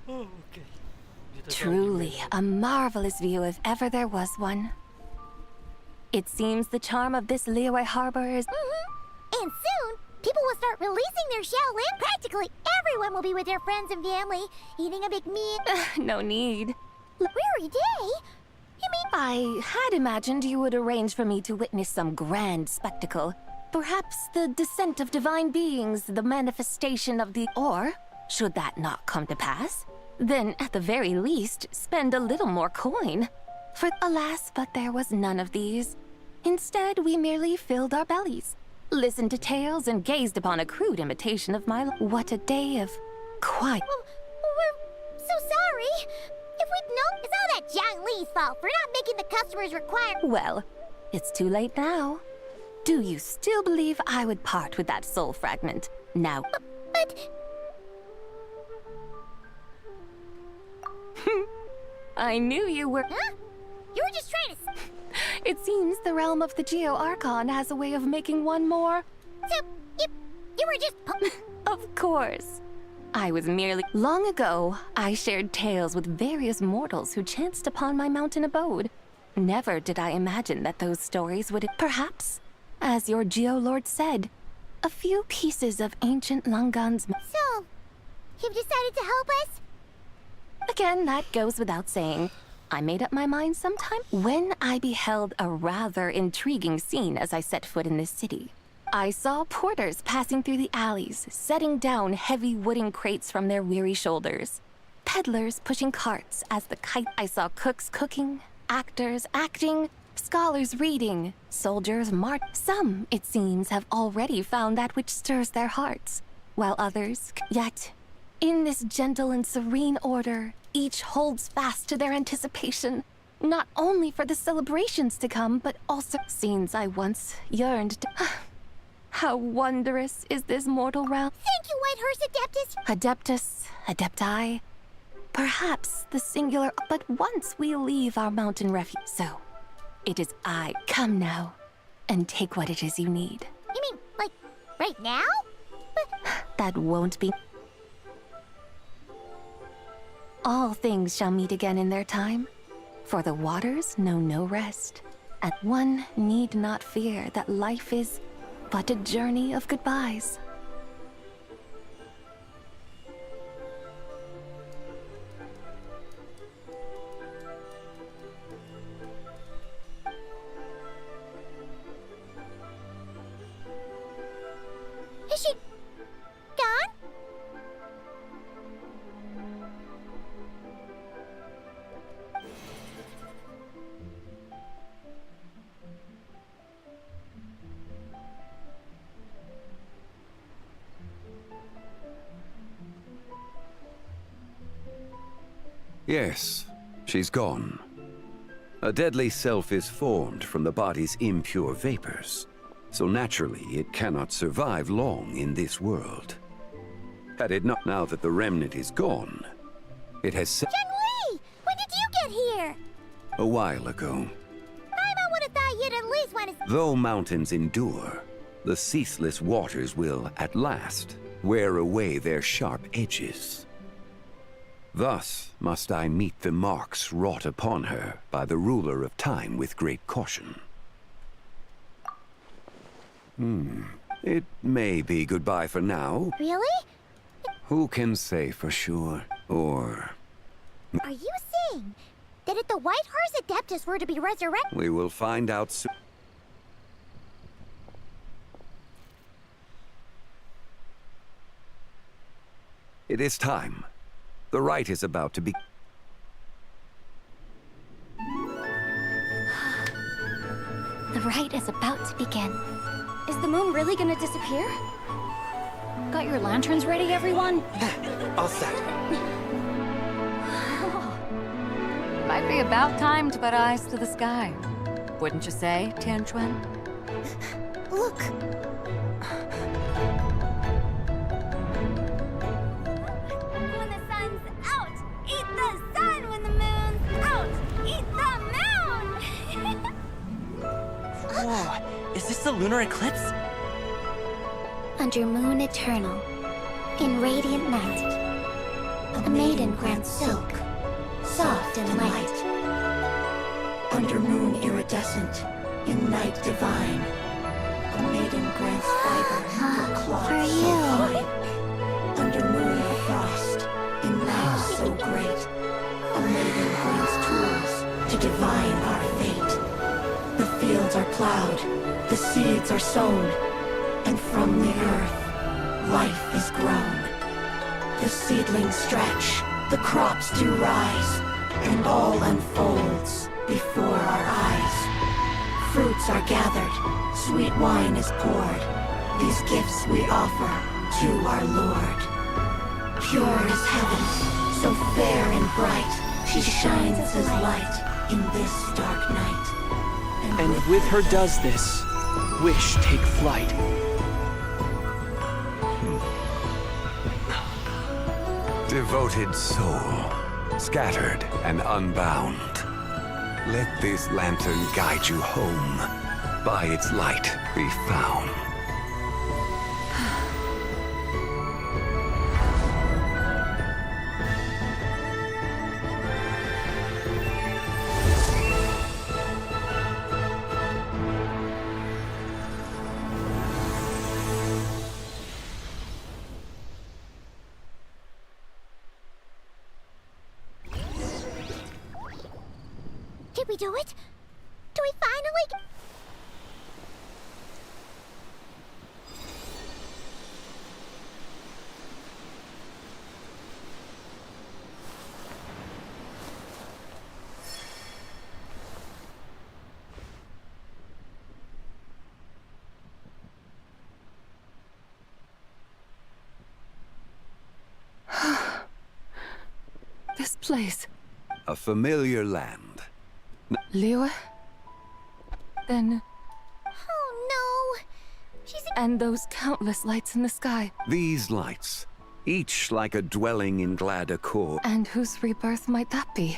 Okay. Truly a marvelous view if ever there was one. It seems the charm of this Liyue Harbor is... And soon, people will start releasing their Shaolin. Practically everyone will be with their friends and family, eating a big meal. No need. Weary day? You mean I had imagined you would arrange for me to witness some grand spectacle. Perhaps the descent of divine beings, the manifestation of the... Or, should that not come to pass, then at the very least, spend a little more coin. For alas, but there was none of these. Instead, we merely filled our bellies, listened to tales, and gazed upon a crude imitation of my... What a day of quiet... We're so sorry. If we'd known, it's all that Zhang Li's fault for not making the customers require... Well, it's too late now. Do you still believe I would part with that soul fragment? Now... But... I knew you were... Huh? You were just trying to... It seems the realm of the Geo Archon has a way of making one more... So, you were just... Of course. I was merely... Long ago, I shared tales with various mortals who chanced upon my mountain abode. Never did I imagine that those stories would... Perhaps, as your Geolord said, a few pieces of ancient Langan's... So, you've decided to help us? Again, that goes without saying. I made up my mind sometime when I beheld a rather intriguing scene as I set foot in this city. I saw porters passing through the alleys, setting down heavy wooden crates from their weary shoulders. Peddlers pushing carts as the kite. I saw cooks cooking, actors acting, scholars reading, soldiers march. Some, it seems, have already found that which stirs their hearts, while others... Yet, in this gentle and serene order, each holds fast to their anticipation, not only for the celebrations to come, but also scenes I once yearned to... How wondrous is this mortal realm. Thank you, White Horse Adeptus. Adeptus, Adepti. Perhaps the singular, but once we leave our mountain refuge. So, it is I. Come now, and take what it is you need. You mean, like, right now? That won't be... All things shall meet again in their time, for the waters know no rest, and one need not fear that life is but a journey of goodbyes. Is she gone? Yes, she's gone. A deadly self is formed from the body's impure vapors, so naturally it cannot survive long in this world. Had it not, now that the remnant is gone, it has set... Zhang Li! When did you get here? A while ago. Paimon would have thought you'd at least want to... Though mountains endure, the ceaseless waters will, at last, wear away their sharp edges. Thus must I meet the marks wrought upon her by the ruler of time with great caution. It may be goodbye for now. Really? Who can say for sure? Or... Are you serious? saying? That if the White Horse Adeptus were to be resurrected... We will find out soon. It is time. The rite is about to be... The rite is about to begin. Is the moon really gonna disappear? Got your lanterns ready, everyone? All set. Might be about time to put eyes to the sky. Wouldn't you say, Tianchuan? Look! When the sun's out, eat the sun. When the moon's out, eat the moon. Whoa, is this the lunar eclipse? Under moon eternal, in radiant night, a maiden grants silk, soft and light. Under moon iridescent, in night divine, a maiden grants fiber for cloth so fine. Under moon of frost, in night so great, a maiden grants tools to divine our fate. The fields are plowed, the seeds are sown, and from the earth, life is grown. The seedlings stretch, the crops do rise, and all unfolds before our eyes. Fruits are gathered, sweet wine is poured. These gifts we offer to our Lord. Pure as heaven, so fair and bright, she shines as light in this dark night. And with her does this, wish take flight. Devoted soul, scattered and unbound. Let this lantern guide you home. By its light be found. Did we do it? Do we finally... This place. A familiar land. Liyue? Then... Oh no! She's... And those countless lights in the sky. These lights, each like a dwelling in glad accord. And whose rebirth might that be?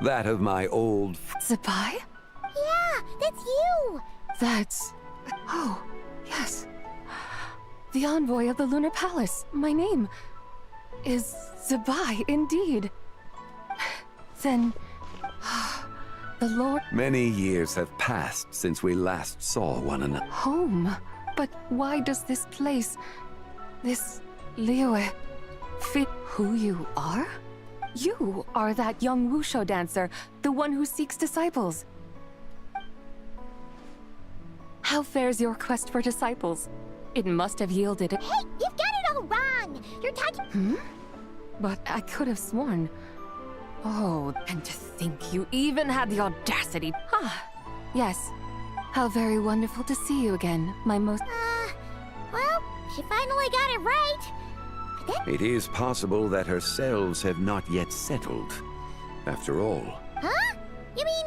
That of my old... Zibai? Yeah, that's you! That's... Oh, yes. The envoy of the Lunar Palace. My name is Zibai, indeed. Then... The Lord... Many years have passed since we last saw one another. Home? But why does this place... This... Liyue... fit who you are? You are that young wushu dancer, the one who seeks disciples. How fares your quest for disciples? It must have yielded... Hey, you've got it all wrong! You're talking... Hmm? But I could have sworn... Oh, and to think you even had the audacity. Ah, yes. How very wonderful to see you again, my most... Well, she finally got it right. It is possible that her cells have not yet settled. After all. Huh? You mean,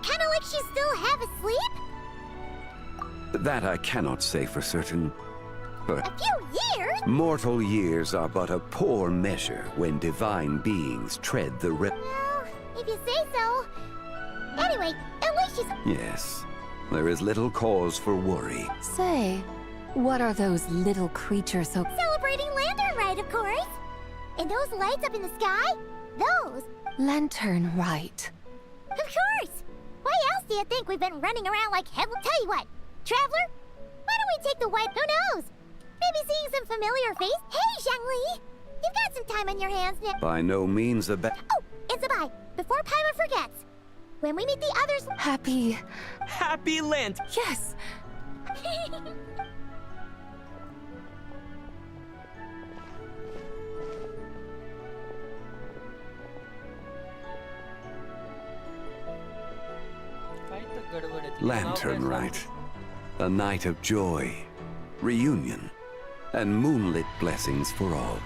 kinda like she's still half asleep? That I cannot say for certain. But a few years? Mortal years are but a poor measure when divine beings tread the Well, if you say so. Anyway, at least she's... Yes, there is little cause for worry. Say, what are those little creatures so... Celebrating Lantern Rite, of course! And those lights up in the sky? Those... Lantern Rite. Of course! Why else do you think we've been running around like hell? Tell you what, Traveler, why don't we take the white... Who knows? Maybe seeing some familiar face? Hey, Zhangli! You've got some time on your hands now. By no means a bad... Oh, and Zibai, before Paimon forgets. When we meet the others... Happy Lent! Yes! Lantern Rite. A night of joy, reunion, and moonlit blessings for all.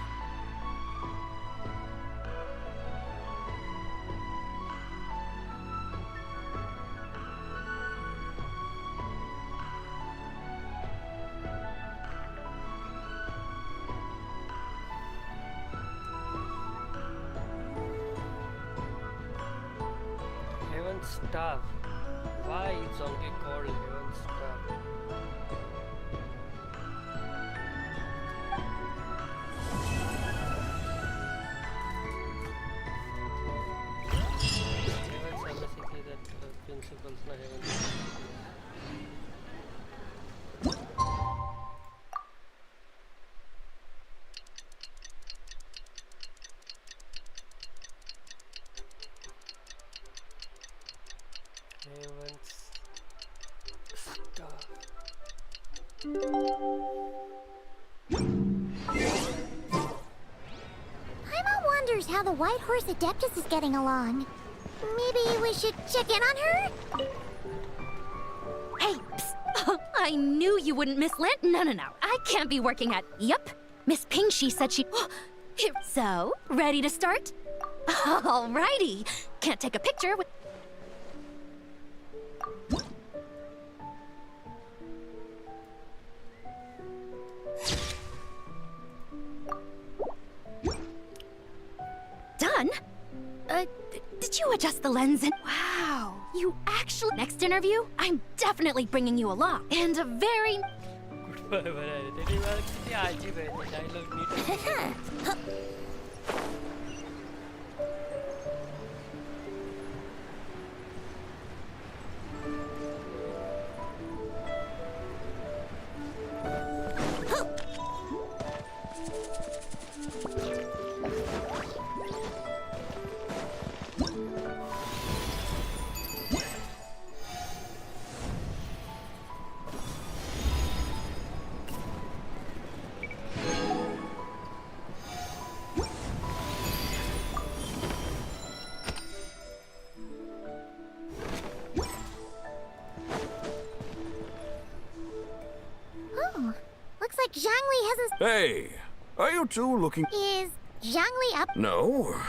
Heaven Star. Why it's only called Heaven Star? Heavens are basically that principles na heaven. Heaven's Star. Paimon wonders how the White Horse Adeptus is getting along. Maybe we should check in on her? Hey, psst. I knew you wouldn't miss Lent. No. I can't be working at... Yup. Miss Pingshi said she... Here. So, ready to start? Alrighty. Can't take a picture with... Done? Did you adjust the lens and... Wow, you actually... Next interview, I'm definitely bringing you along. And a very... Oh, looks like Zhangli hasn't... Hey, are you two looking... Is Zhangli up? No,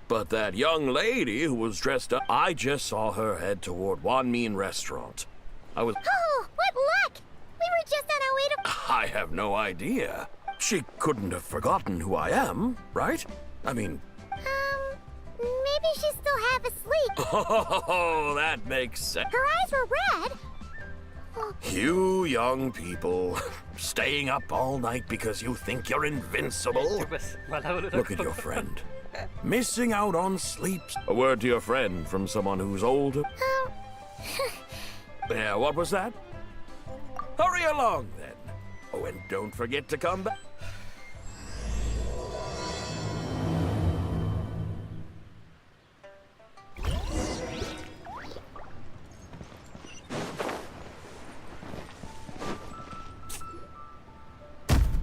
but that young lady who was dressed up, I just saw her head toward Wanmin restaurant. I was... Oh, what luck! We were just on our way to... I have no idea. She couldn't have forgotten who I am, right? I mean... maybe she's still half asleep. Oh, that makes sense. Her eyes were red. You young people, staying up all night because you think you're invincible? Look at your friend. Missing out on sleep. A word to your friend from someone who's older. Yeah, what was that? Hurry along, then. Oh, and don't forget to come back.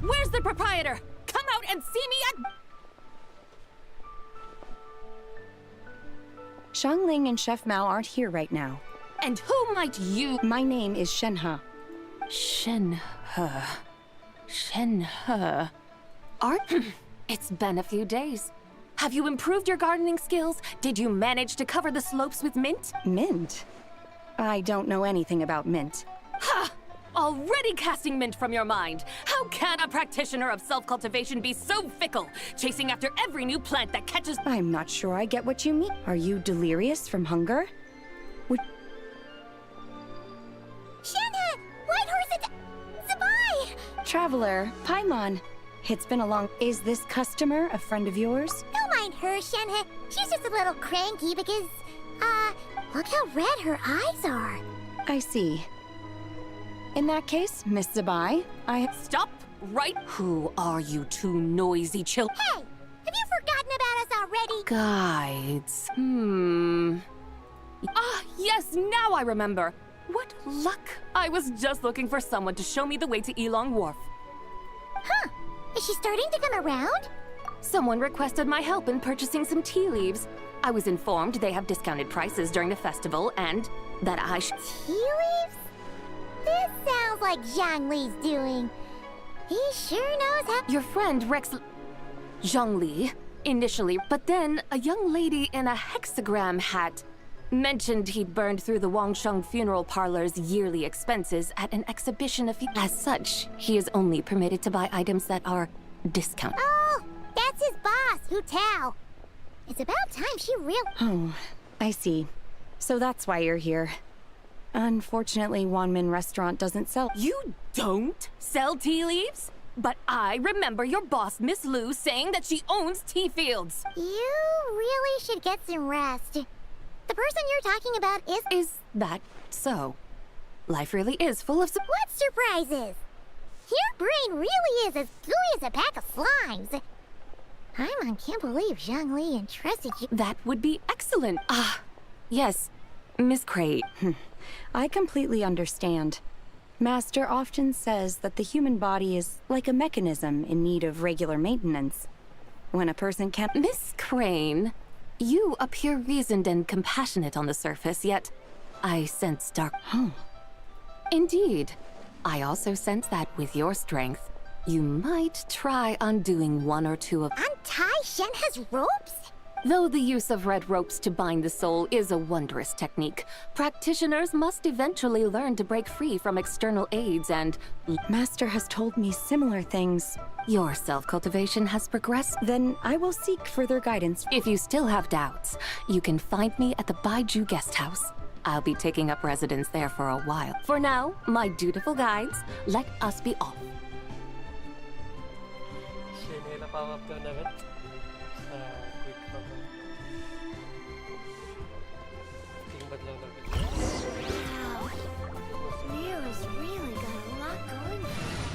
Where's the proprietor? Come out and see me at... Xiangling and Chef Mao aren't here right now. And who might you... My name is Shenhe. Shenhe. It's been a few days. Have you improved your gardening skills? Did you manage to cover the slopes with mint? Mint? I don't know anything about mint. Ha! Already casting mint from your mind. How can a practitioner of self-cultivation be so fickle, chasing after every new plant that catches... I'm not sure I get what you mean. Are you delirious from hunger? Shenhe! White Horse Zibai! Traveler, Paimon. It's been a long... Is this customer a friend of yours? Don't mind her, Shenhe. She's just a little cranky because, look how red her eyes are. I see. In that case, Miss Zibai, Stop right... Who are you two noisy children? Hey! Have you forgotten about us already? Guides. Ah, yes, now I remember. What luck. I was just looking for someone to show me the way to Elong Wharf. Huh. Is she starting to come around? Someone requested my help in purchasing some tea leaves. I was informed they have discounted prices during the festival and that I should... Tea leaves? This sounds like Zhongli's doing. He sure knows how... Your friend Rex... Zhongli, initially, but then a young lady in a hexagram hat mentioned he'd burned through the Wangsheng funeral parlor's yearly expenses at an exhibition of... As such, he is only permitted to buy items that are discounted. Oh, that's his boss, Hu Tao. It's about time she Oh, I see. So that's why you're here. Unfortunately, Wanmin Restaurant doesn't sell... You don't sell tea leaves? But I remember your boss, Miss Lu, saying that she owns tea fields. You really should get some rest. The person you're talking about is... Is that so? Life really is full of... What surprises? Your brain really is as gooey as a pack of slimes. Paimon can't believe Zhongli entrusted you... That would be excellent. Ah, yes, Miss Crate. I completely understand. Master often says that the human body is like a mechanism in need of regular maintenance. When a person can't... Miss Crane, you appear reasoned and compassionate on the surface, yet I sense dark... Indeed. I also sense that with your strength, you might try undoing one or two of... Untie Shen has ropes? Though the use of red ropes to bind the soul is a wondrous technique, practitioners must eventually learn to break free from external aids and... Master has told me similar things. Your self-cultivation has progressed. Then I will seek further guidance. If you still have doubts, you can find me at the Baiju Guest House. I'll be taking up residence there for a while. For now, my dutiful guides, let us be off. Sini na power up daw namin sa quick cover. Tingnan lang namin. Wow. Mira's really got a lot going for her.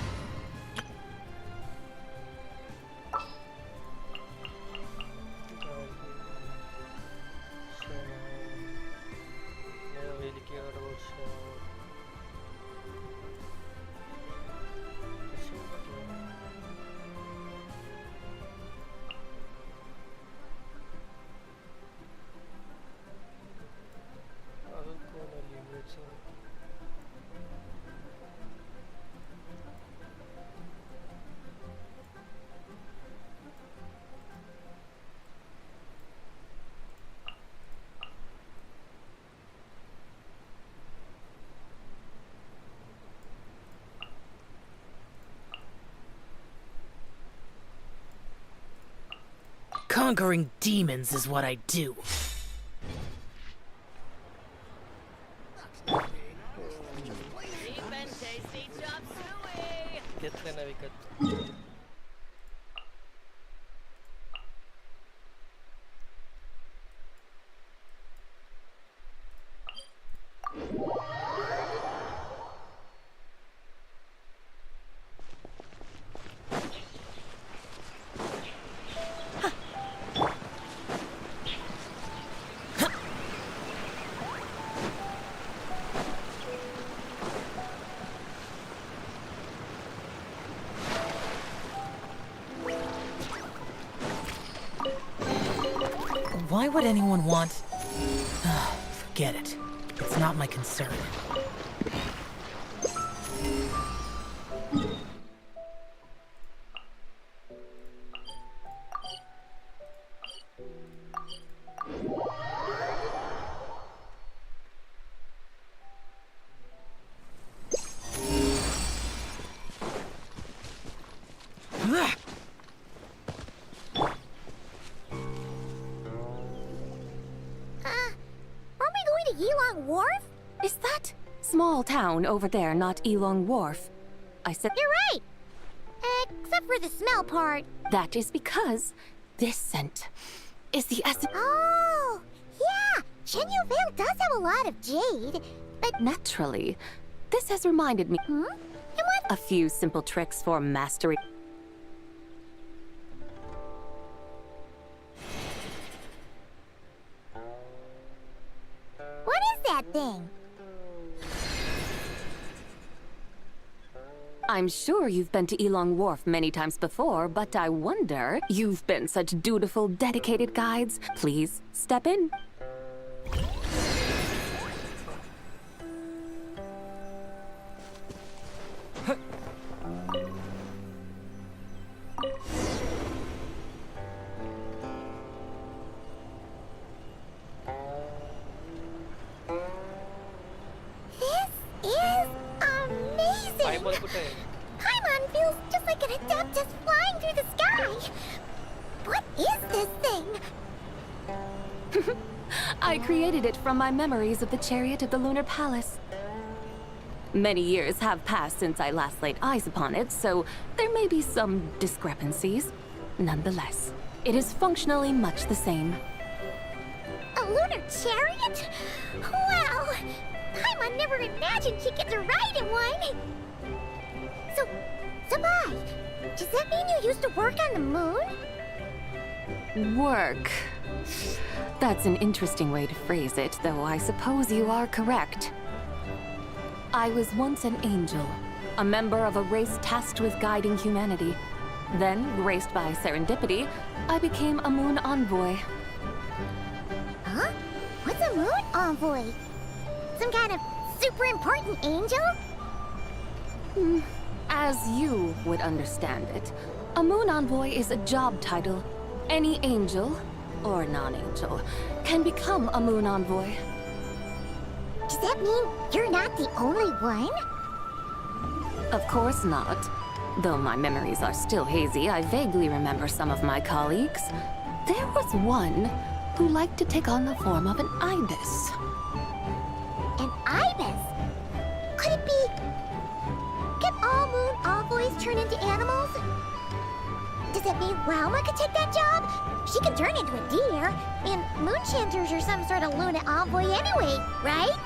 Conquering demons is what I do. Get na nabigat. Why would anyone want... Forget it. It's not my concern. Wharf? Is that small town over there not Elong Wharf? I said... You're right! Except for the smell part. That is because this scent is the essence... Oh! Yeah! Shenyu Vale does have a lot of jade, but... Naturally. This has reminded me... And what? A few simple tricks for mastery. thing? I'm sure you've been to Elong Wharf many times before, but I wonder, you've been such dutiful, dedicated guides. Please, step in. Paimon feels just like an Adeptus flying through the sky! What is this thing? I created it from my memories of the chariot of the Lunar Palace. Many years have passed since I last laid eyes upon it, so there may be some discrepancies. Nonetheless, it is functionally much the same. A lunar chariot? Wow! Paimon never imagined she'd get to ride in one! So, Zibai, does that mean you used to work on the moon? Work. That's an interesting way to phrase it, though I suppose you are correct. I was once an angel, a member of a race tasked with guiding humanity. Then, graced by serendipity, I became a moon envoy. Huh? What's a moon envoy? Some kind of super important angel? As you would understand it, a moon envoy is a job title. Any angel, or non-angel, can become a moon envoy. Does that mean you're not the only one? Of course not. Though my memories are still hazy, I vaguely remember some of my colleagues. There was one who liked to take on the form of an ibis. An ibis? Could it be... Can all moon envoys turn into animals? Does that mean Rauma could take that job? She can turn into a deer, and moon chanters are some sort of Luna envoy anyway, right?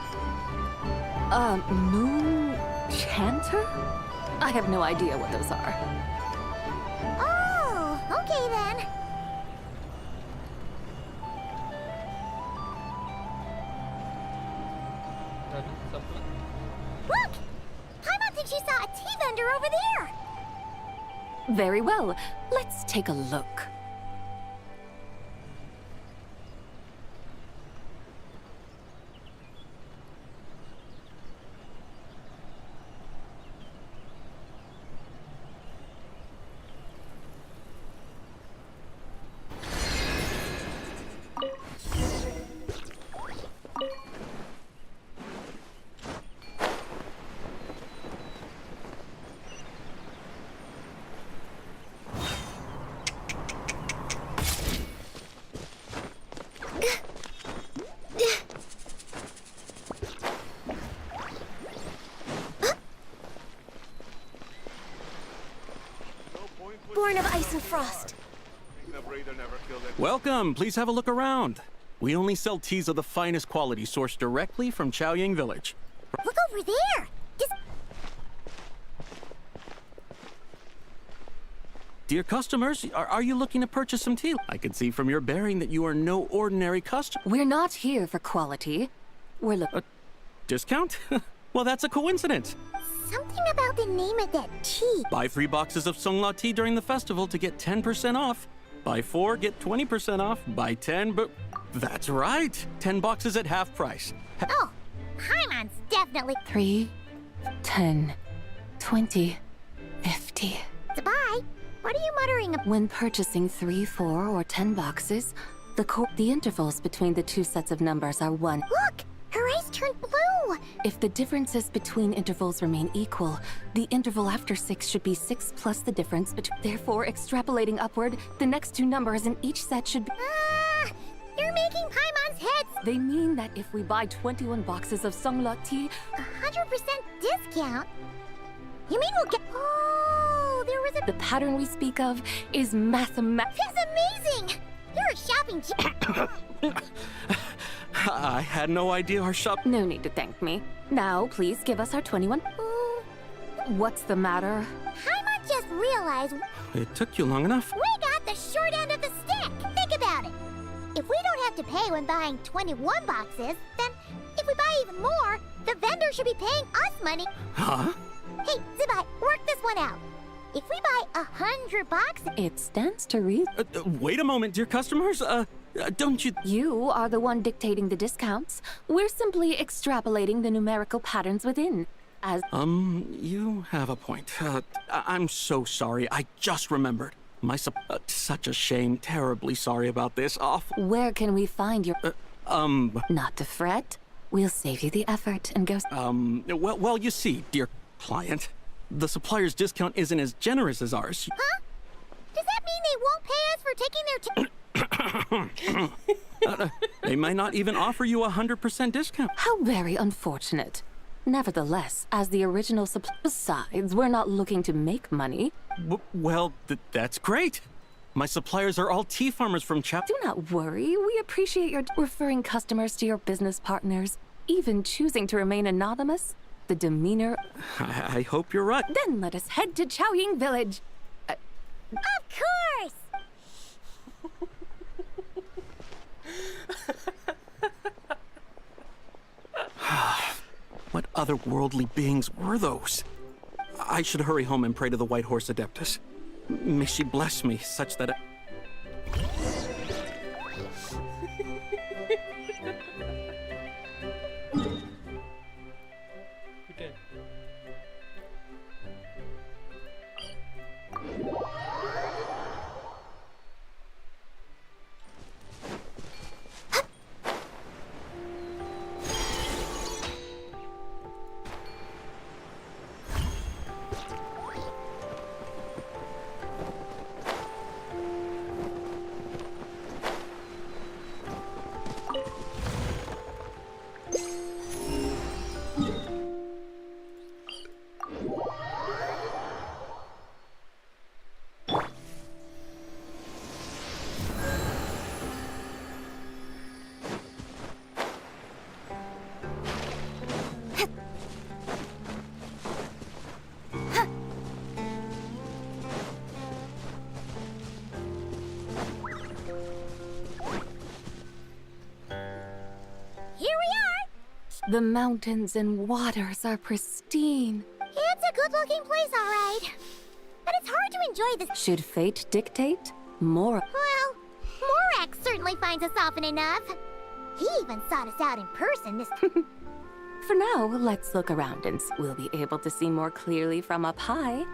Moon chanter? I have no idea what those are. Oh, okay then. Look! Paimon thinks she saw a tea vendor over there! Very well. Let's take a look. Born of ice and frost. Welcome, please have a look around. We only sell teas of the finest quality sourced directly from Chaoying Village. Look over there! Dear customers, are you looking to purchase some tea? I can see from your bearing that you are no ordinary customer. We're not here for quality. We're looking... Discount? Well, that's a coincidence. Something about the name of that tea. Buy 3 boxes of Sungla tea during the festival to get 10% off. Buy 4, get 20% off. Buy 10, but... That's right! 10 boxes at half price. Oh, Paimon's definitely... 3, 10, 20, 50. Zibai, what are you muttering about? When purchasing 3, 4, or 10 boxes, the intervals between the two sets of numbers are 1. Look! Her eyes turned blue! If the differences between intervals remain equal, the interval after 6 should be 6 plus the difference between... Therefore, extrapolating upward, the next two numbers in each set should be... You're making Paimon's head... They mean that if we buy 21 boxes of Sungla tea... 100% discount? You mean we'll get... Oh, there was a... The pattern we speak of is mathematical. That's amazing! You're a shopping... I had no idea our shop... No need to thank me. Now, please give us our 21... What's the matter? Paimon just realized... It took you long enough. We got the short end of the stick! Think about it! If we don't have have to pay when buying 21 boxes, then if we buy even more, the vendor should be paying us money. Huh? Hey, Zibai, work this one out. If we buy 100 boxes... It stands to reason. Wait a moment, dear customers. Don't you... You are the one dictating the discounts. We're simply extrapolating the numerical patterns within. As... You have a point. I'm so sorry. I just remembered. Such a shame. Terribly sorry about this. Where can we find your... Not to fret. We'll save you the effort and go... Well, you see, dear client, the supplier's discount isn't as generous as ours. Huh? Does that mean they won't pay us for taking their... They might not even offer you 100% discount. How very unfortunate. Nevertheless, as the original besides, we're not looking to make money. Well, that's great. My suppliers are all tea farmers from Chap... Do not worry. We appreciate your referring customers to your business partners, even choosing to remain anonymous. The demeanor... I hope you're right. Then let us head to Chaoying Village. Of course! What otherworldly beings were those? I should hurry home and pray to the White Horse Adeptus. May she bless me such that The mountains and waters are pristine. It's a good-looking place, all right. But it's hard to enjoy this... Should fate dictate, more... Well, Morak certainly finds us often enough. He even sought us out in person this... For now, let's look around and we'll be able to see more clearly from up high.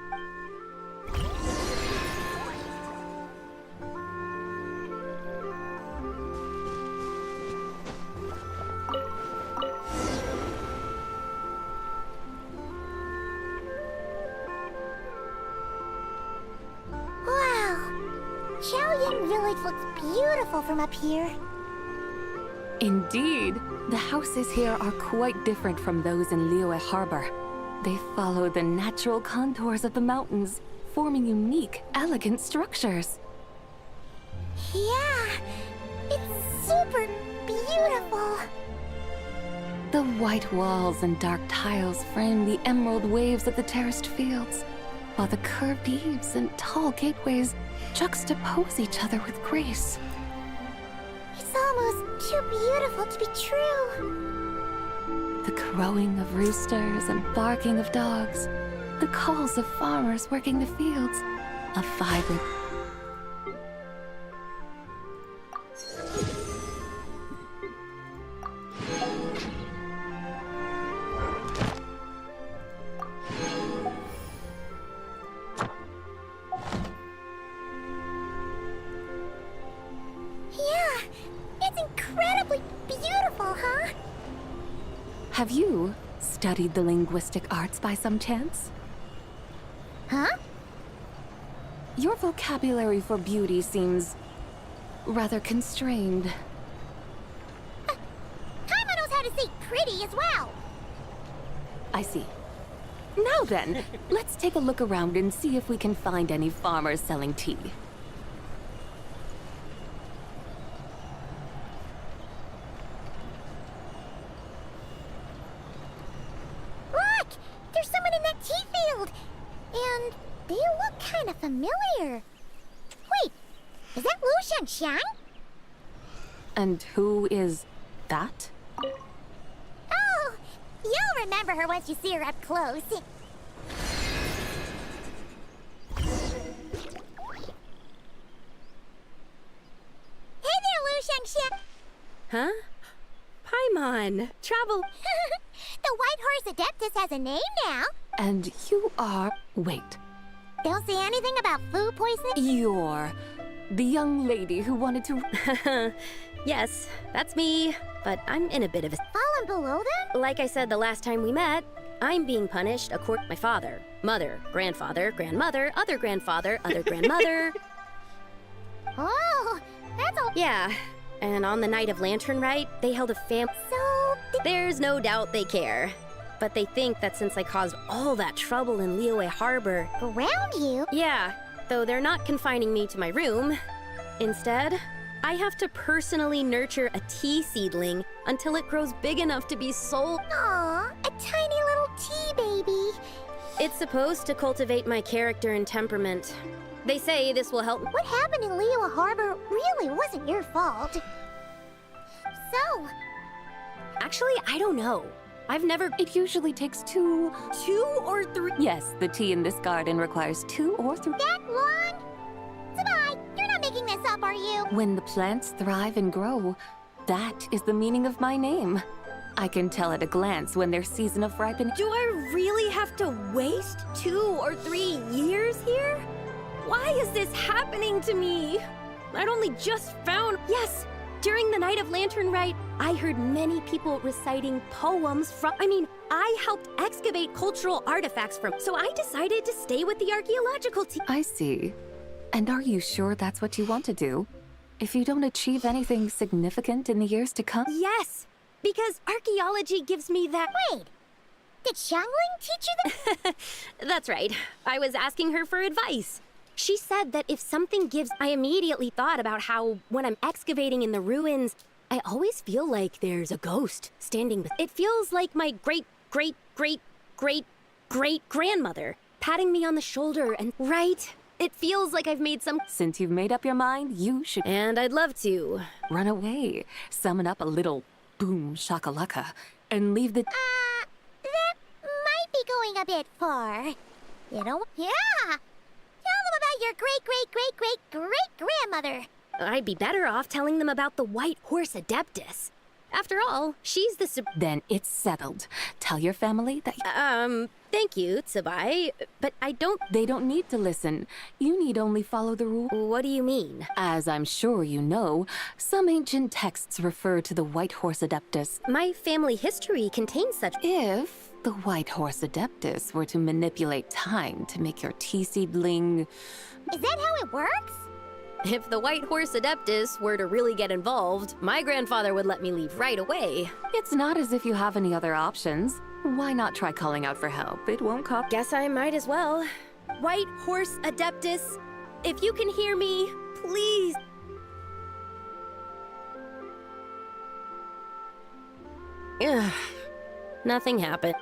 Chaoying Village looks beautiful from up here. Indeed. The houses here are quite different from those in Liyue Harbor. They follow the natural contours of the mountains, forming unique, elegant structures. Yeah, it's super beautiful. The white walls and dark tiles frame the emerald waves of the terraced fields, while the curved eaves and tall gateways juxtapose each other with grace. It's almost too beautiful to be true. The crowing of roosters and barking of dogs, the calls of farmers working the fields, a vibrant... Have you studied the linguistic arts by some chance? Huh? Your vocabulary for beauty seems rather constrained. Kaima knows how to say pretty as well. I see. Now then, let's take a look around and see if we can find any farmers selling tea. And they look kind of familiar. Wait, is that Wu Shangxiang? And who is that? Oh, you'll remember her once you see her up close. Hey there, Wu Shangxia. Huh? Paimon, travel. The White Horse Adeptus has a name now. And you are... Wait. Don't say anything about food poisoning? You're the young lady who wanted to... Yes, that's me, but I'm in a bit of a... Fallen below them? Like I said the last time we met, I'm being punished according to my father, mother, grandfather, grandmother, other grandfather, other grandmother. Oh, that's all... Yeah, and on the night of Lantern Rite, they held a So... There's no doubt they care. But they think that since I caused all that trouble in Liyue Harbor... Around you? Yeah, though they're not confining me to my room. Instead, I have to personally nurture a tea seedling until it grows big enough to be sold. Aw, a tiny little tea baby. It's supposed to cultivate my character and temperament. They say this will help. What happened in Liyue Harbor really wasn't your fault. So... Actually, I don't know. I've never... It usually takes 2 or 3... Yes, the tea in this garden requires 2 or 3... That long? Zibai, you're not making this up, are you? When the plants thrive and grow, that is the meaning of my name. I can tell at a glance when their season of ripening... Do I really have to waste 2 or 3 years here? Why is this happening to me? I'd only just found... Yes! During the night of Lantern Rite, I heard many people reciting poems from... I helped excavate cultural artifacts from... So I decided to stay with the archaeological team. I see. And are you sure that's what you want to do? If you don't achieve anything significant in the years to come? Yes! Because archaeology gives me that... Wait! Did Xiangling teach you that? That's right. I was asking her for advice. She said that if something gives... I immediately thought about how, when I'm excavating in the ruins, I always feel like there's a ghost standing... It feels like my great-great-great-great-great-grandmother patting me on the shoulder and... Right? It feels like I've made some... Since you've made up your mind, you should... And I'd love to. Run away. Summon up a little boom shakalaka and leave the... That might be going a bit far. You know? Yeah! Tell them about your great-great-great-great-great-grandmother. I'd be better off telling them about the White Horse Adeptus. After all, she's the... Then it's settled. Tell your family that... Thank you, Zibai, but I don't... They don't need to listen. You need only follow the rule. What do you mean? As I'm sure you know, some ancient texts refer to the White Horse Adeptus. My family history contains such... If the White Horse Adeptus were to manipulate time to make your tea seedling... Is that how it works? If the White Horse Adeptus were to really get involved, my grandfather would let me leave right away. It's not as if you have any other options. Why not try calling out for help? It won't cost... Guess I might as well. White Horse Adeptus, if you can hear me, please... Ugh. Nothing happened.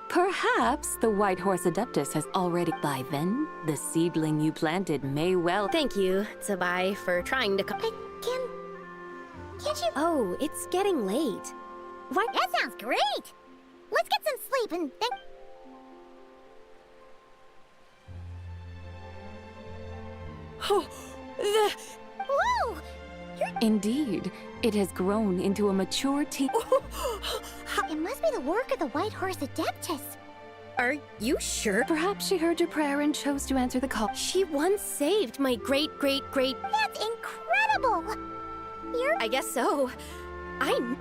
Perhaps the White Horse Adeptus has already... By then, the seedling you planted may well... Thank you, Zibai, for trying to... Can't you... Oh, it's getting late. What? That sounds great! Let's get some sleep and then... Oh, Whoa! Indeed, it has grown into a mature tea... It must be the work of the White Horse Adeptus. Are you sure? Perhaps she heard your prayer and chose to answer the call. She once saved my great-great-great... That's incredible! I guess so.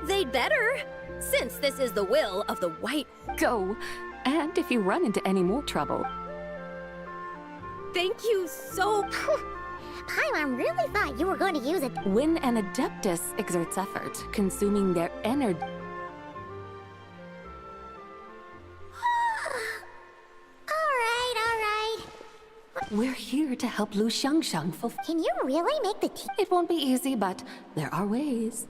They'd better, since this is the will of the White... Go, and if you run into any more trouble... Thank you so... Paimon really thought you were going to use it. When an Adeptus exerts effort, consuming their energy... We're here to help Lu Xiangxiang fulfill... Can you really make the tea? It won't be easy, but there are ways.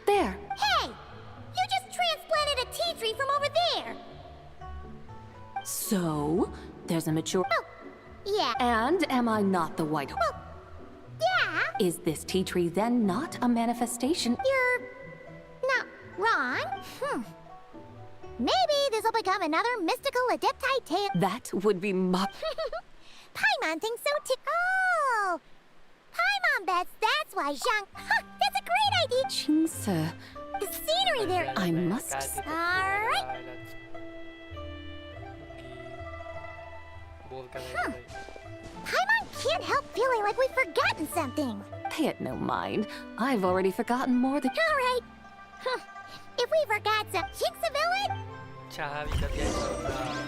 There. Hey! You just transplanted a tea tree from over there! So, there's a mature... Yeah. And am I not the white... Yeah. Is this tea tree then not a manifestation? You're not wrong. Maybe this will become another mystical Adepti tale. That would be Paimon thinks so too. Oh! Paimon bets that's why Zhang... that's a great idea! Chingse. The scenery there... I must... Alright. Paimon can't help feeling like we've forgotten something. Pay it no mind. I've already forgotten more than... Alright. If we forgot some... Chink's a villain? Ciao, vita piaciuta.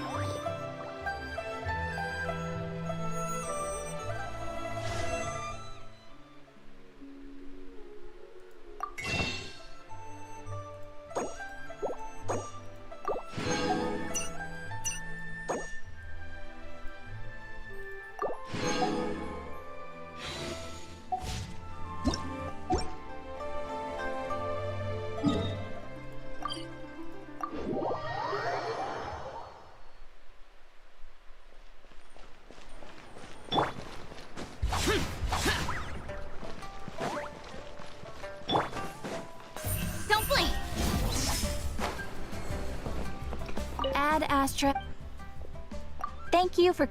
Don't blink! Ad Astra. Thank you for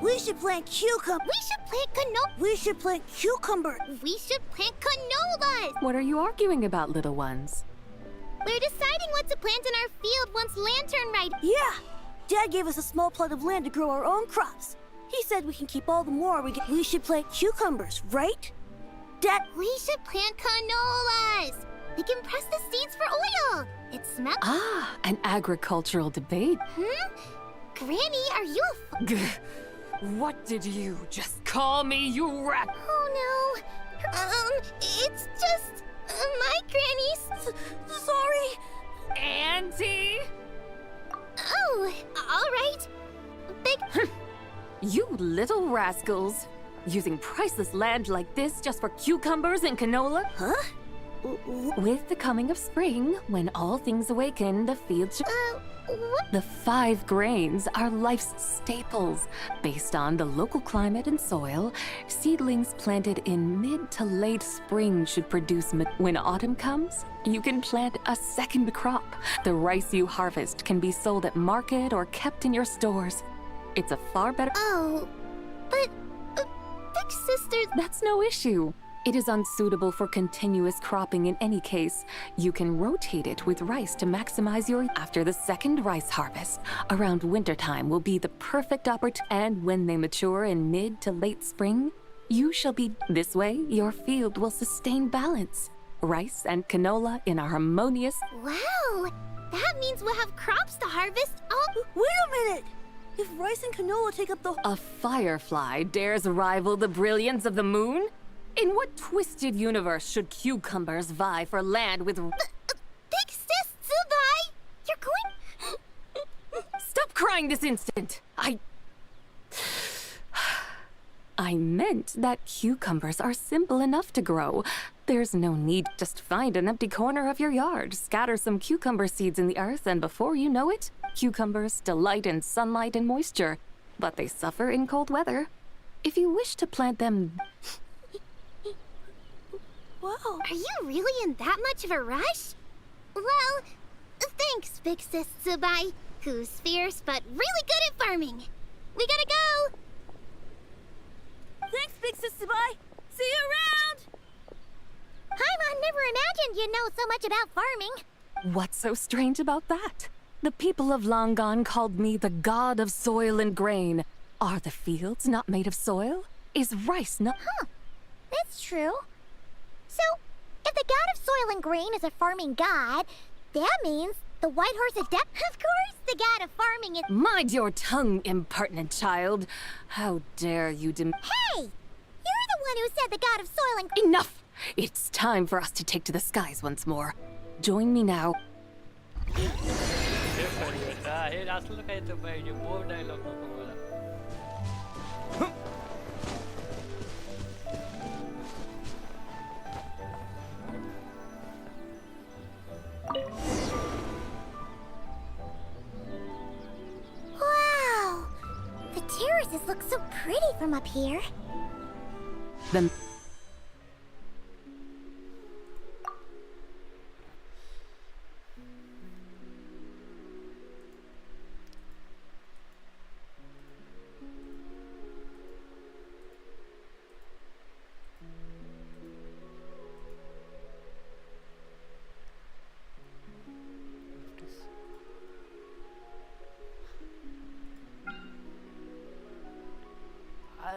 We should plant cucumber. We should plant canola. We should plant cucumber. We should plant canolas. What are you arguing about, little ones? We're deciding what to plant in our field once Lantern Rite. Yeah. Dad gave us a small plot of land to grow our own crops. He said we can keep all the more we get. We should plant cucumbers, right? Dad... We should plant canolas. We can press the seeds for oil. It smells... Ah, an agricultural debate. Granny, are you a... What did you just call me, you rat? Oh no. It's just... my granny's... Sorry. Auntie? Oh, all right. Big... You little rascals. Using priceless land like this just for cucumbers and canola? Huh? With the coming of spring, when all things awaken, the fields should... what? The 5 grains are life's staples. Based on the local climate and soil, seedlings planted in mid to late spring should produce... When autumn comes, you can plant a second crop. The rice you harvest can be sold at market or kept in your stores. It's a far better... Oh, but... Big sister... That's no issue. It is unsuitable for continuous cropping in any case. You can rotate it with rice to maximize your... After the second rice harvest, around wintertime will be the perfect opportunity. And when they mature in mid to late spring, you shall be... This way, your field will sustain balance. Rice and canola in a harmonious... Wow! That means we'll have crops to harvest all... Wait a minute! If rice and canola take up the... A firefly dares rival the brilliance of the moon? In what twisted universe should cucumbers vie for land with... Big sis, Zibai! You're going... Stop crying this instant! I meant that cucumbers are simple enough to grow. There's no need. Just find an empty corner of your yard, scatter some cucumber seeds in the earth, and before you know it, cucumbers delight in sunlight and moisture, but they suffer in cold weather. If you wish to plant them... Whoa. Are you really in that much of a rush? Well, thanks, Big Sis Zibai, who's fierce but really good at farming. We gotta go! Thanks, Big Sis Zibai! See you around! Paimon never never imagined you'd know so much about farming. What's so strange about that? The people of Longon called me the god of soil and grain. Are the fields not made of soil? Is rice not— Huh. That's true. So, if the god of soil and grain is a farming god, that means the white horse of death, of course, the god of farming is— Mind your tongue, impertinent child. How dare you Hey! You're the one who said the god of soil and— Enough! It's time for us to take to the skies once more. Join me now. हे असलं काय तर पाहिजे bore dialogue नको मला Wow! The terraces look so pretty from up here. Then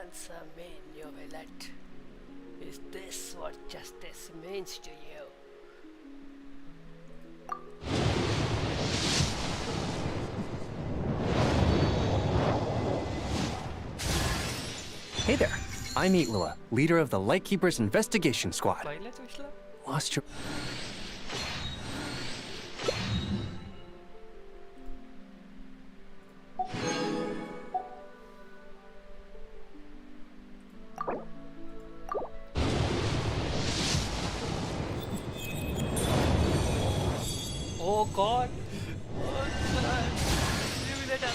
Answer me, Novelette. Is this what justice means to you? Hey there, I'm Eatwilla, leader of the Lightkeepers Investigation Squad. Lost your... Oh God! Oh God! Leave it alone.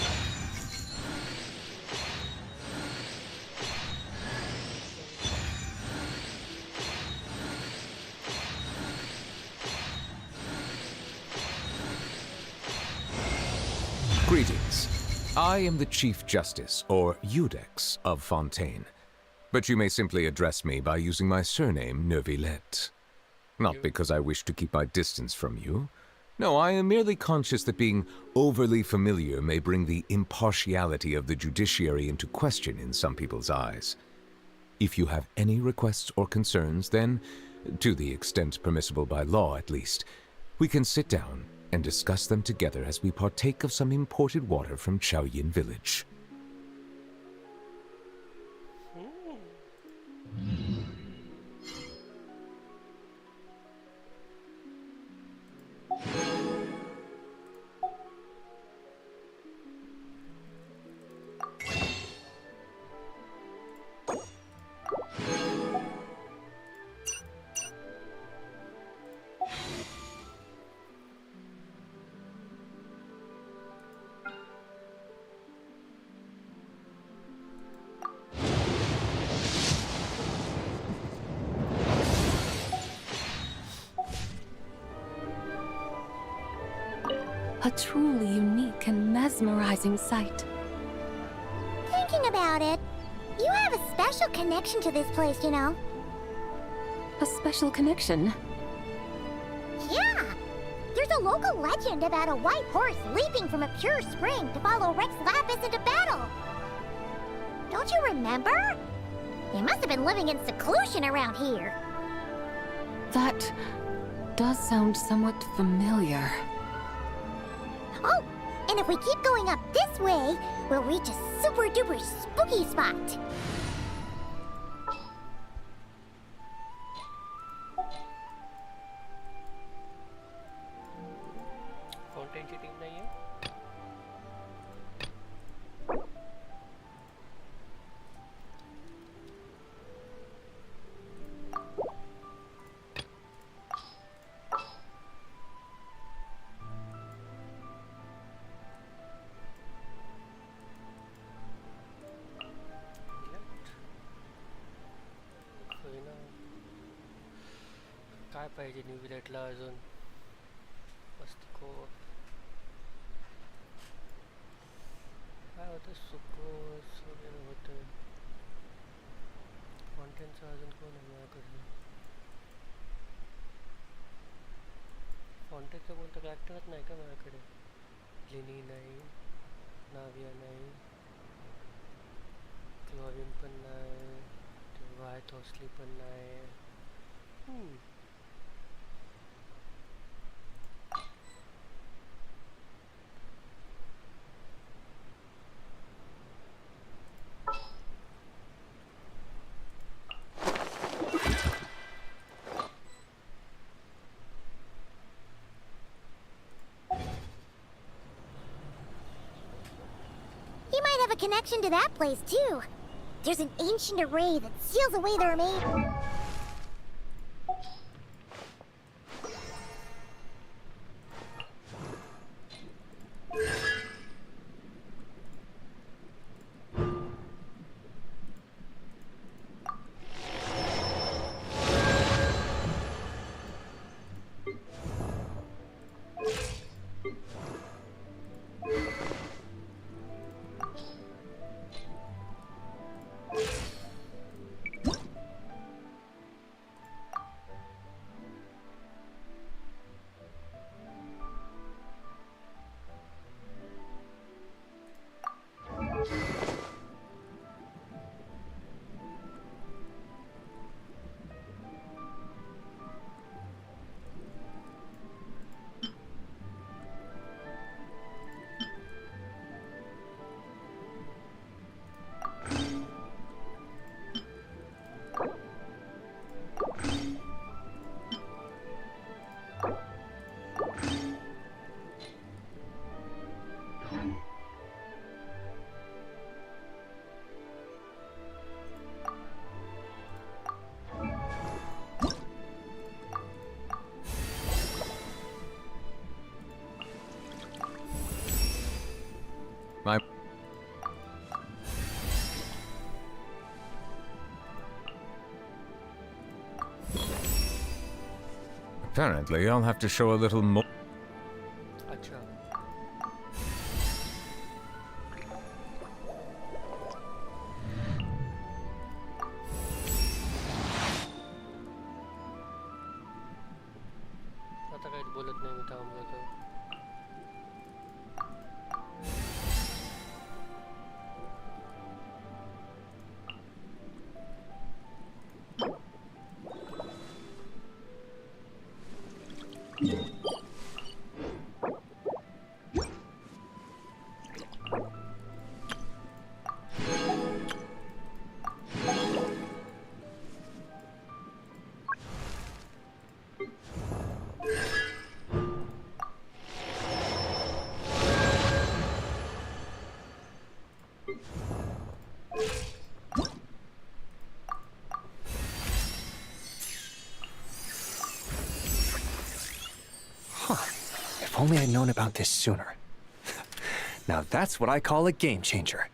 Greetings. I am the Chief Justice, or Udex, of Fontaine. But you may simply address me by using my surname, Neuvillette. Not because I wish to keep my distance from you. No, I am merely conscious that being overly familiar may bring the impartiality of the judiciary into question in some people's eyes. If you have any requests or concerns, then, to the extent permissible by law at least, we can sit down and discuss them together as we partake of some imported water from Chaoyin Village. A truly unique and mesmerizing sight. Thinking about it, you have a special connection to this place, you know. A special connection? Yeah! There's a local legend about a white horse leaping from a pure spring to follow Rex Lapis into battle. Don't you remember? He must have been living in seclusion around here. That does sound somewhat familiar. Oh, and if we keep going up this way, we'll reach a super duper spooky spot. Fontaine की team नहीं है काय पाहिजे new विलेटला अजून मस्तको काय होतं sucrose वगैरे होतं कॉन्टेंटचं अजून कोण आहे माझ्याकडे कॉन्टॅक्टचा कोणता कॅरेक्टरच नाही का माझ्याकडे. लिनी नाही, नाविया नाही, क्लोविन पण नाही, वाय थॉसली पण नाही. He might have a connection to that place, too. There's an ancient array that seals away the remains. Apparently, I'll have to show a little more. अच्छा. आता काहीच बोलत नाही मी थांबलो तर. If only I'd known about this sooner. Now that's what I call a game changer.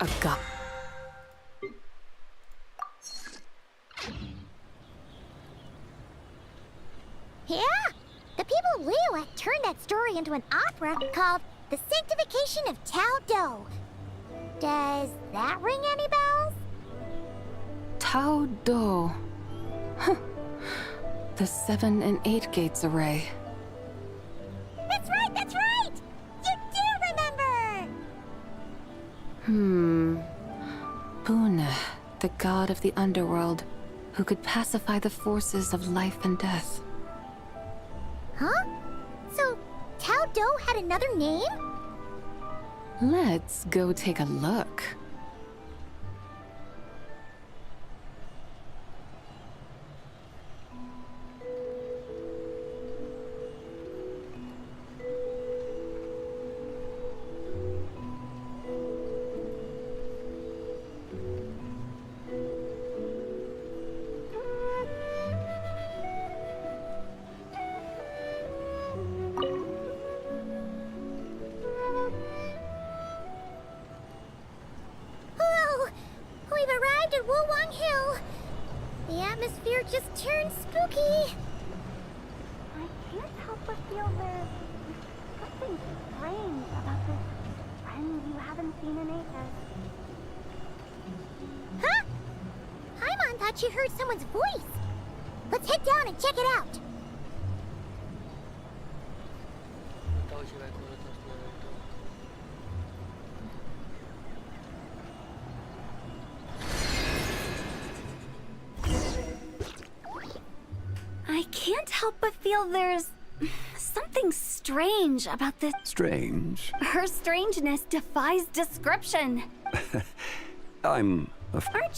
A god. Yeah? The people of Liyue turned that story into an opera called The Sanctification of Tao Do. Does that ring any bells? Tao Do. Huh. The 7 and 8 gates array. That's right, that's right! You do remember! Buna, the god of the underworld, who could pacify the forces of life and death. Huh? So, Tao Do had another name? Let's go take a look. atmosphere just turned spooky. I can't help but feel there's something strange about this friend you haven't seen in ages. Huh? Paimon thought she heard someone's voice. Let's head down and check it out. Tahu Zibai kalau terus nanya itu. I can't help but feel there's something strange about this. Strange? Her strangeness defies description. Aren't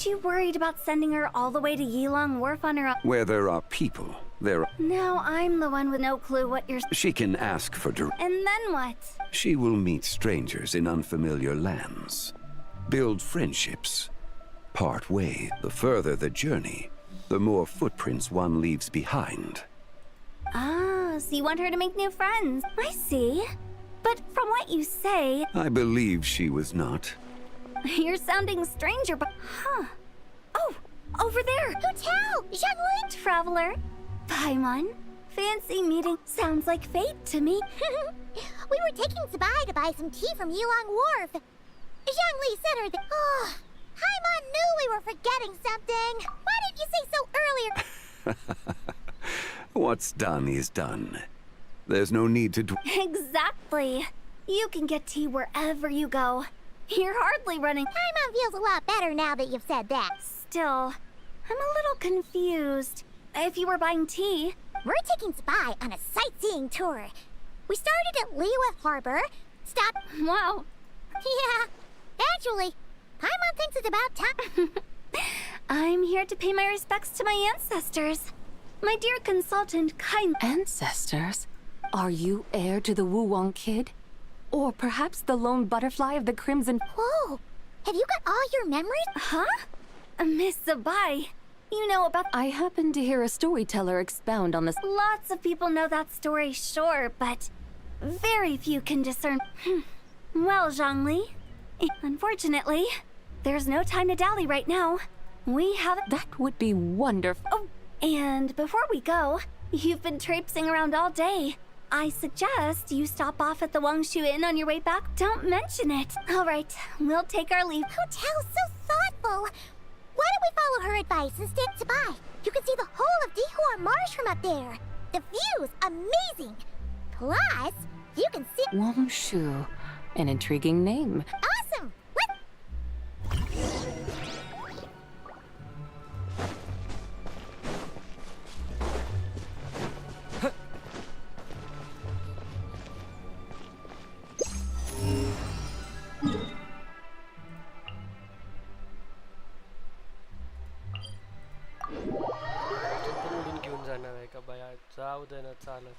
you worried about sending her all the way to Yilong Wharf on her own? Where there are people, there are... Now I'm the one with no clue what you're... She can ask for And then what? She will meet strangers in unfamiliar lands, build friendships, part ways. The further the journey, the more footprints one leaves behind. Ah, so you want her to make new friends. I see. But from what you say... I believe she was not. You're sounding stranger, but... Huh. Oh, over there! Hotel! Zhongli! Traveler. Paimon. Fancy meeting. Sounds like fate to me. We were taking Zibai to buy some tea from Yilong Wharf. Zhongli sent her the... Oh, Paimon knew we were forgetting something. Why didn't you say so earlier? What's done is done. There's no need to... Exactly. You can get tea wherever you go. You're hardly running. Paimon feels a lot better now that you've said that. Still, I'm a little confused. If you were buying tea... We're taking Zibai on a sightseeing tour. We started at Liyue Harbor, stopped... Wow. Yeah, actually, Paimon thinks it's about time. I'm here to pay my respects to my ancestors. My dear consultant, kind... Ancestors? Are you heir to the Woo-Wong kid? Or perhaps the lone butterfly of the Crimson... Whoa! Have you got all your memories? Huh? Miss Zibai, you know about... I happened to hear a storyteller expound on this... Lots of people know that story, sure, but very few can discern... Well, Zhongli, unfortunately, there's no time to dally right now. We have... That would be wonderful. Oh, and before we go, you've been traipsing around all day. I suggest you stop off at the Wangshu Inn on your way back. Don't mention it. All right, we'll take our leave. Hotel's so thoughtful. Why don't we follow her advice and stay at Zibai? You can see the whole of Dihua Marsh from up there. The view's amazing. Plus, you can see... Wangshu. An intriguing name. Awesome! Penuhin घेऊन जाणार आहे का बाया जाऊ दे ना चालत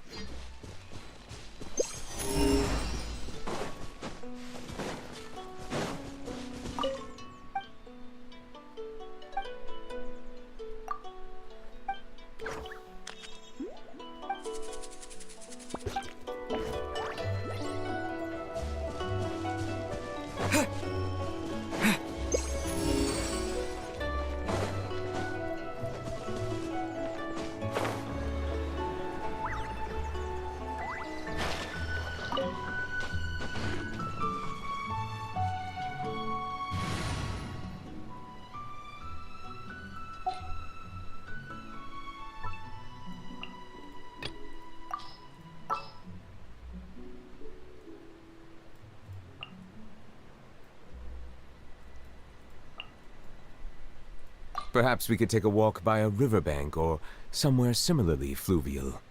Perhaps we could take a walk by a riverbank or somewhere similarly fluvial.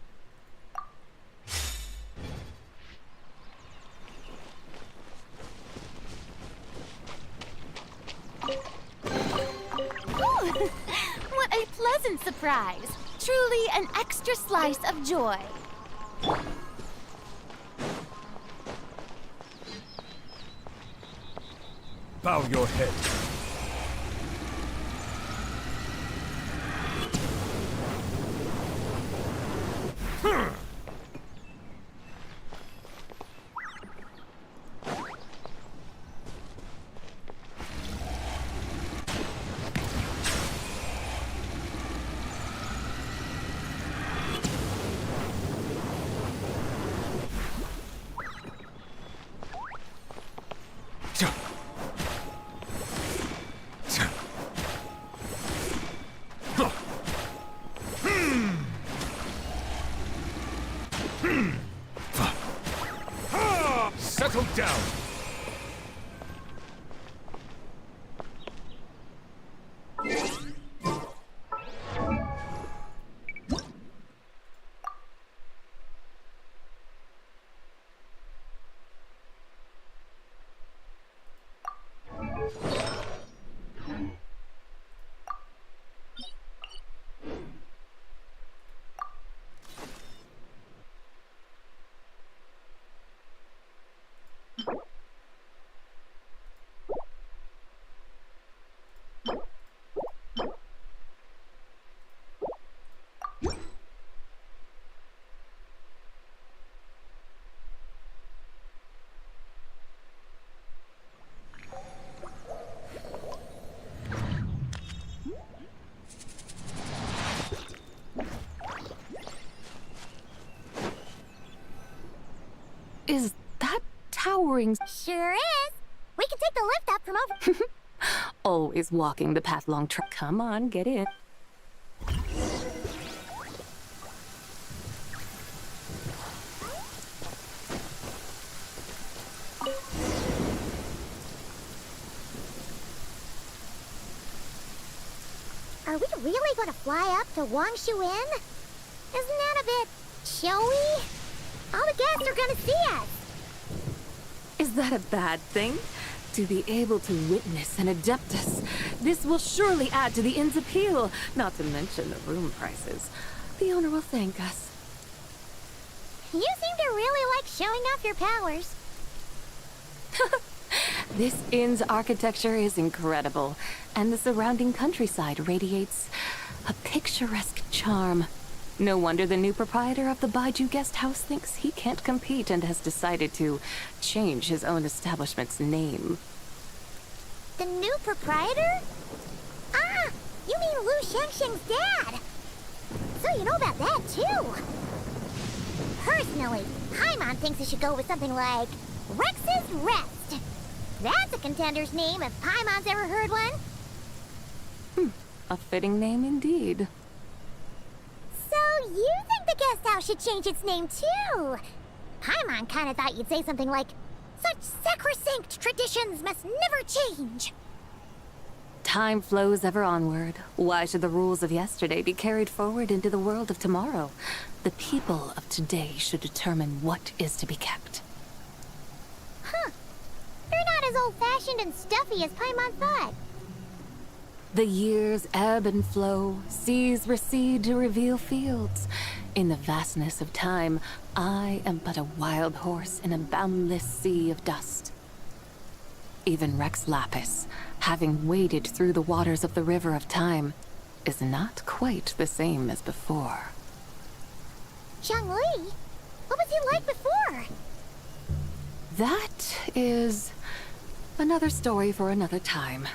Ooh, what a pleasant surprise. Truly an extra slice of joy. Bow your head. is that towering? Sure is. We can take the lift up from over. Always walking the path long track. Come on, get in. Are we really going to fly up to Wangshu Inn? Isn't that a bit showy? All the guests are going to see us. Is that a bad thing? To be able to witness an Adeptus. This will surely add to the inn's appeal, not to mention the room prices. The owner will thank us. You seem to really like showing off your powers. This inn's architecture is incredible, and the surrounding countryside radiates a picturesque charm. No wonder the new proprietor of the Baiju guest house thinks he can't compete and has decided to change his own establishment's name. The new proprietor? Ah, you mean Lu Shengsheng's dad. So you know about that, too. Personally, Paimon thinks it should go with something like Rex's Rest. That's a contender's name if Paimon's ever heard one. A fitting name indeed. So you think the guest house should change its name, too? Paimon kind of thought you'd say something like, such sacrosanct traditions must never change. Time flows ever onward. Why should the rules of yesterday be carried forward into the world of tomorrow? The people of today should determine what is to be kept. Huh. They're not as old-fashioned and stuffy as Paimon thought. The years ebb and flow, seas recede to reveal fields. In the vastness of time, I am but a wild horse in a boundless sea of dust. Even Rex Lapis, having waded through the waters of the river of time, is not quite the same as before. Zhongli? What was he like before? That is another story for another time.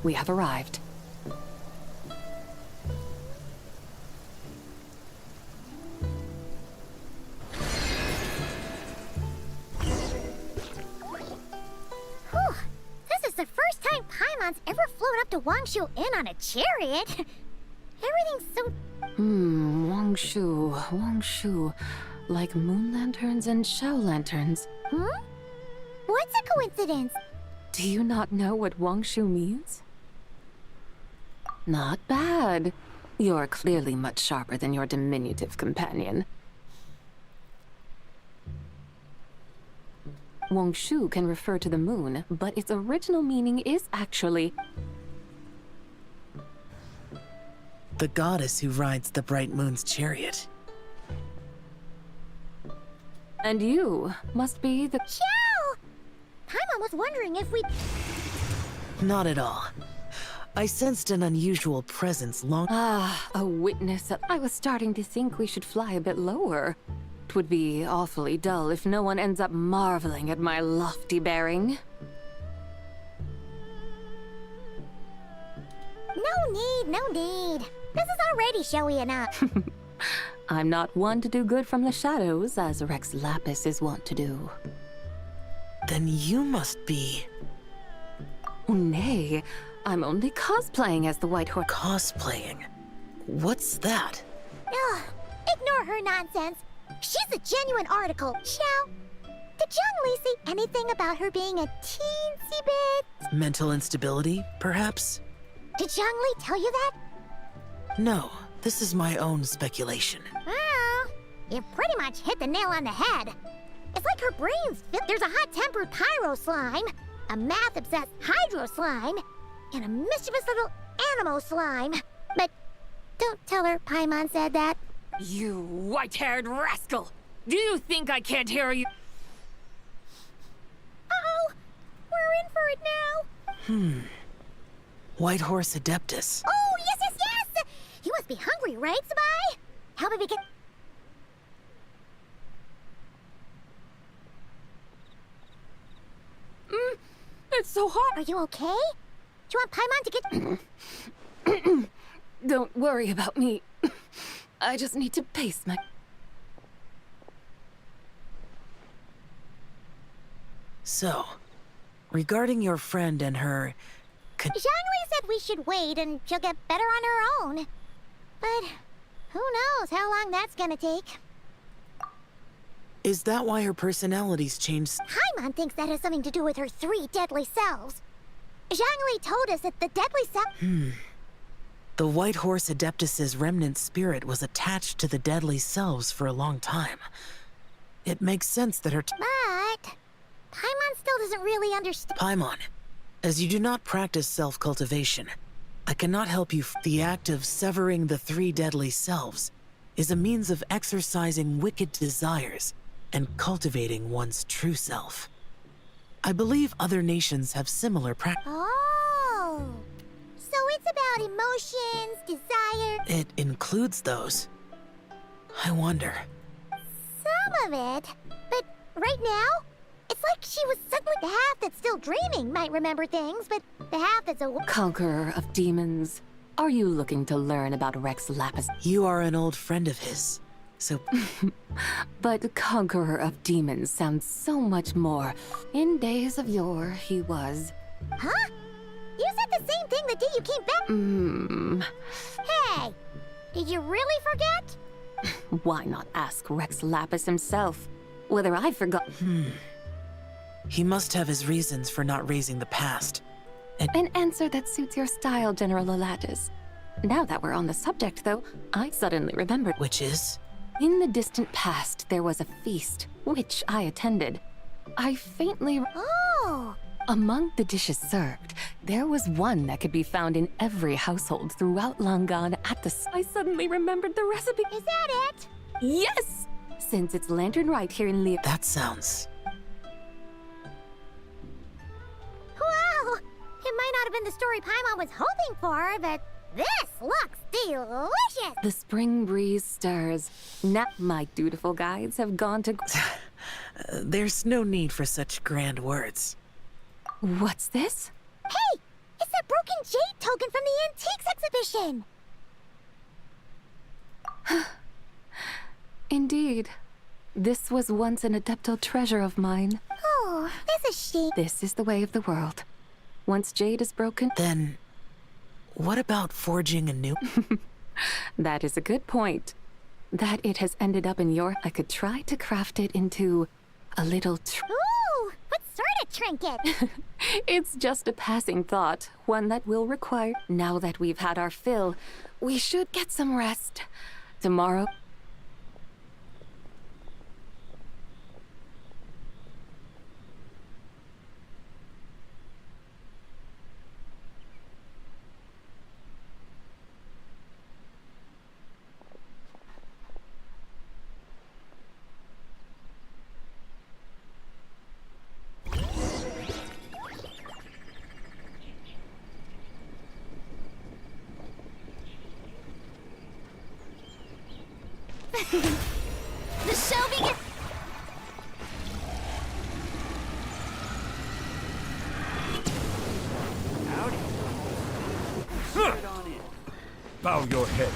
We have arrived. Whew. This is the first time Paimon's ever flown up to Wangshu Inn on a chariot. Everything's so... Wangshu. Like moon lanterns and shao lanterns. Hmm? What's a coincidence? Do you not know what Wangshu means? Not bad. You're clearly much sharper than your diminutive companion. Wangshu can refer to the moon, but its original meaning is actually... The goddess who rides the bright moon's chariot. And you must be the... Xiao! Paimon was wondering if we'd... Not at all. I sensed an unusual presence long... Ah, a witness. I was starting to think we should fly a bit lower. It would be awfully dull if no one ends up marveling at my lofty bearing. No need. This is already showy enough. I'm not one to do good from the shadows, as Rex Lapis is wont to do. Then you must be... Oh, nay. I'm only cosplaying as the White Horse. Cosplaying? What's that? Ugh, ignore her nonsense. She's a genuine article. Xiao, did Zhongli say anything about her being a teensy bit? Mental instability, perhaps? Did Zhongli tell you that? No, this is my own speculation. Well, you pretty much hit the nail on the head. It's like her brain's fit. There's a hot-tempered pyro slime, a math-obsessed hydro slime, and a mischievous little animal slime. But don't tell her Paimon said that. You white-haired rascal! Do you think I can't hear you? Uh-oh! We're in for it now! White Horse Adeptus. Oh, yes! You must be hungry, right, Zibai? How about we get... It's hurts so hard. Are you okay? Do you want Paimon to get... Don't worry about me. I just need to pace my... So, regarding your friend and her... Zhangli said we should wait and she'll get better on her own. But who knows how long that's gonna take. Is that why her personality's changed? Paimon thinks that has something to do with her 3 deadly selves. Zhangli told us that the deadly self... The White Horse Adeptus's remnant spirit was attached to the deadly selves for a long time. It makes sense that her... But... Paimon still doesn't really understand... Paimon, as you do not practice self-cultivation, I cannot help you. The act of severing the 3 deadly selves is a means of exercising wicked desires and cultivating one's true self. I believe other nations have similar Oh! So it's about emotions, desire... It includes those. I wonder. Some of it. But right now, it's like she was suddenly... The half that's still dreaming might remember things, but the half that's a... Conqueror of demons, are you looking to learn about Rex Lapis? You are an old friend of his, so... But Conqueror of Demons sounds so much more. In days of yore, he was... Huh? You said the same thing the day you came back... Hey! Did you really forget? Why not ask Rex Lapis himself? Whether I forgot... He must have his reasons for not raising the past. An answer that suits your style, General Elatis. Now that we're on the subject, though, I suddenly remembered. Which is? In the distant past, there was a feast, which I attended. I faintly... Oh! Among the dishes served, there was one that could be found in every household throughout Langan at the... I suddenly remembered the recipe. Is that it? Yes! Since it's Lantern Rite here in Leo... That sounds... Wow! It might not have been the story Paimon was hoping for, but this looks delicious! The spring breeze stirs. Now my dutiful guides have gone to... There's no need for such grand words. What's this? Hey! It's that broken jade token from the antiques exhibition! Indeed. This was once an adeptal treasure of mine. Oh, that's a shame. This is the way of the world. Once jade is broken... Then... what about forging a new... That is a good point. That it has ended up in your... I could try to craft it into a little... Ooh! What sort of trinket? It's just a passing thought, one that will require... Now that we've had our fill, we should get some rest. Tomorrow... The show begins. Howdy. Bow your head.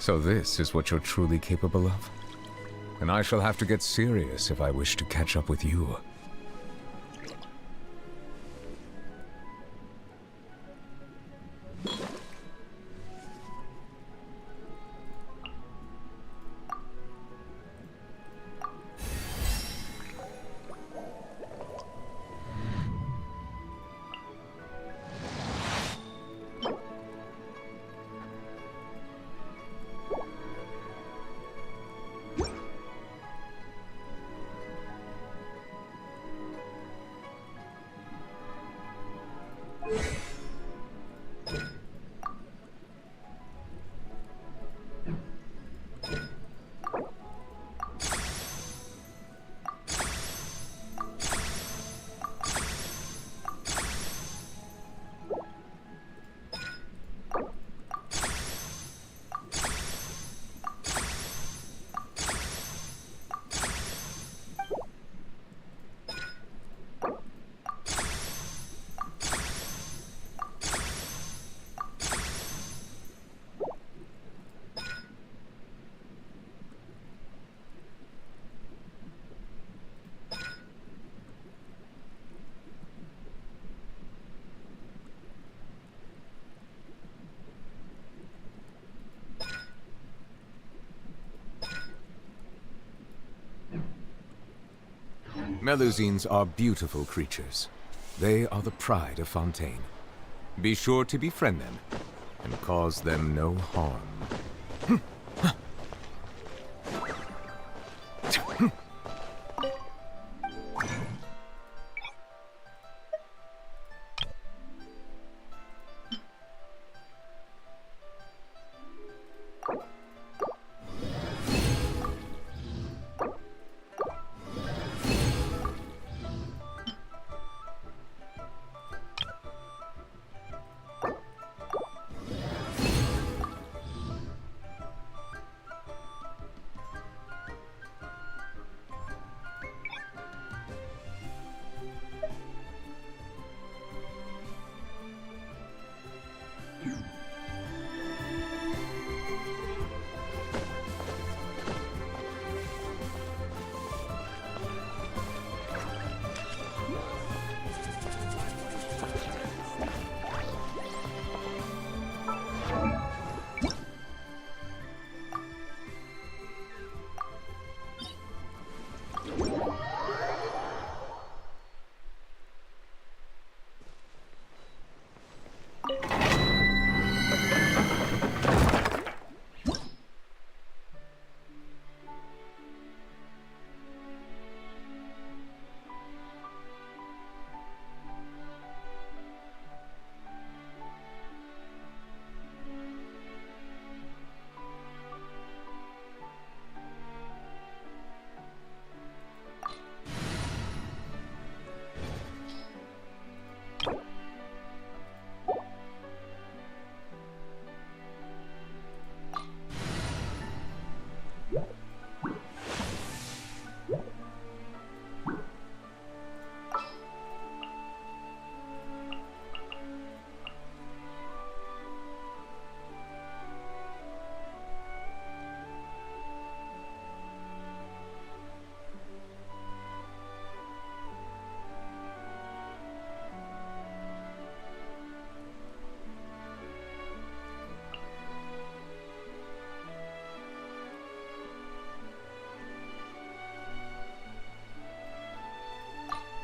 So this is what you're truly capable of? And I shall have to get serious if I wish to catch up with you. Melusines are beautiful creatures. They are the pride of Fontaine. Be sure to befriend them and cause them no harm.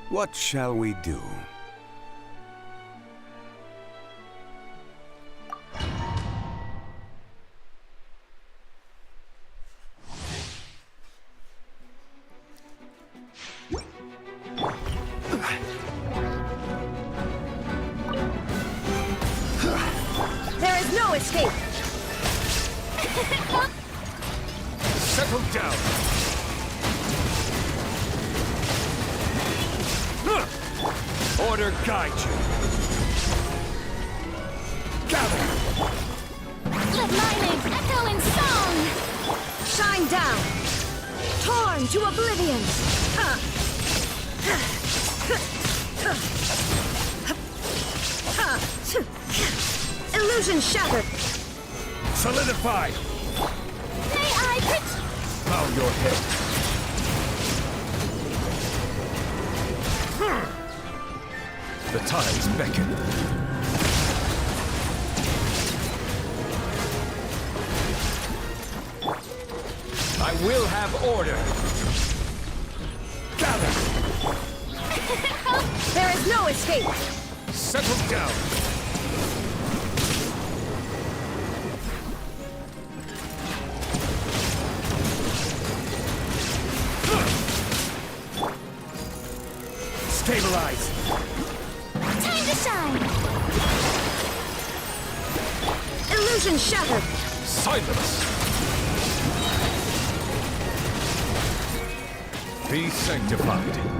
What shall we do? There is no escape! Settle down! Order guide you! Gather! Let lightning echo in song! Shine down! Torn to oblivion! Illusion shattered! Solidify! May I Bow your head. The tides beckon. I will have order. Gather. There is no escape. Settle down. Stabilize. time to shine? Illusion shattered. Silence. Be sanctified.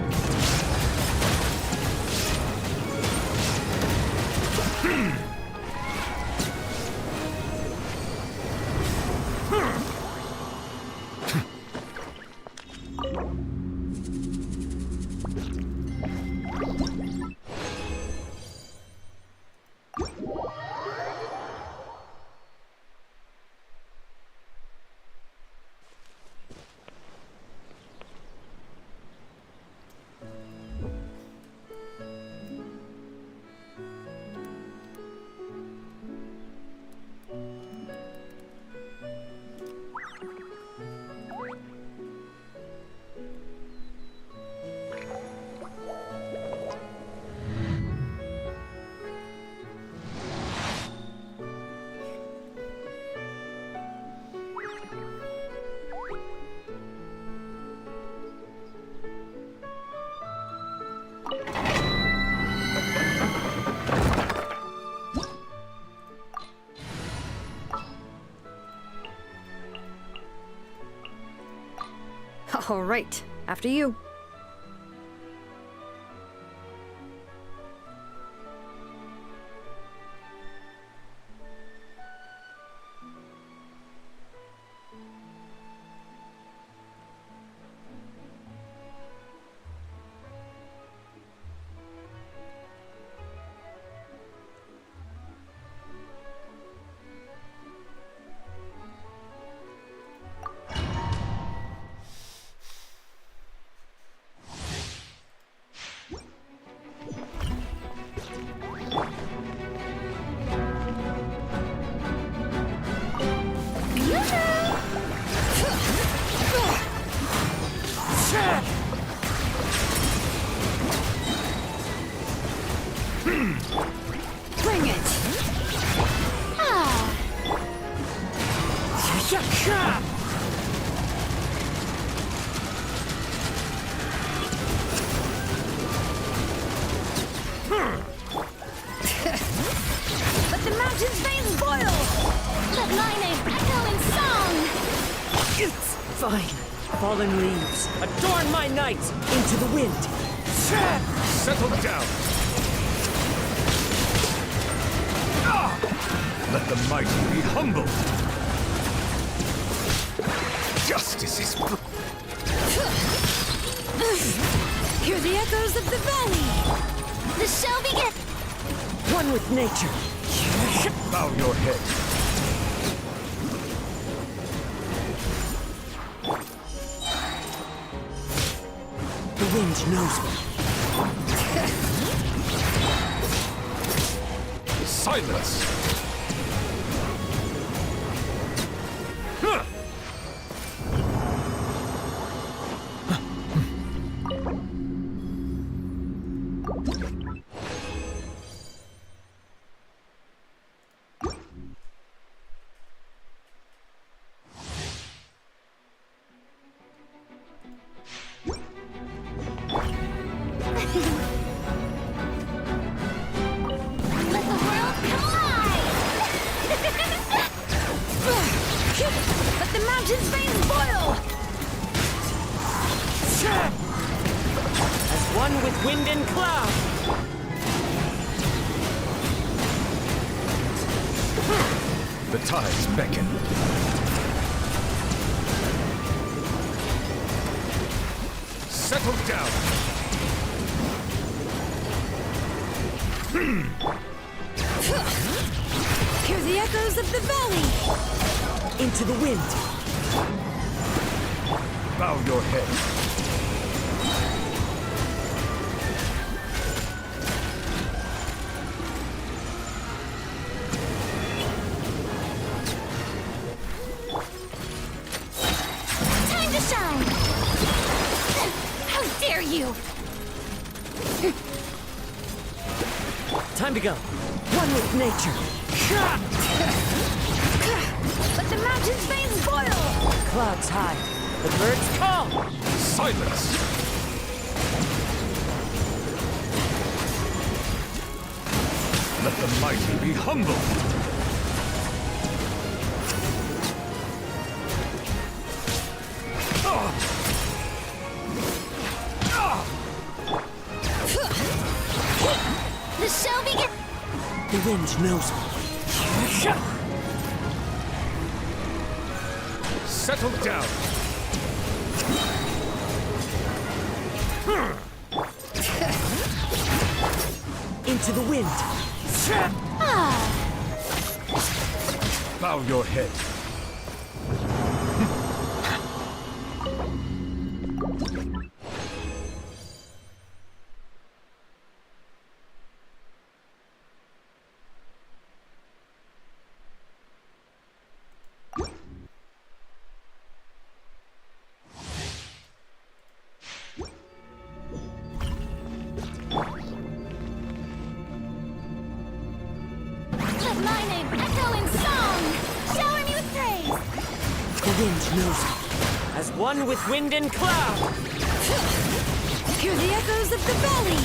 All right, after you. Bring it! Ah! Let the mountain's veins boil! Let my name echo in song! It's fine. Fallen leaves, adorn my night into the wind. Settle down. Let the mighty be humbled. Justice is... Hear the echoes of the valley! The shall begin! One with nature. Bow your head. The wind knows me. Silence! Let the mountain's veins boil! As one with wind and cloud. The tides beckon. Settle down. Hear the echoes of the valley! Into the wind. Bow your head. Time to shine! How dare you! Time to go. One with nature. Let the mountain's veins boil! Clouds high. The birds call. Silence! Let the mighty be humble! The show begins! The wind knows me. Settle down! Into the wind. Bow your head. Let my name echo in song! Shower me with praise! The wind knows me. As one with wind and cloud. Hear the echoes of the valley!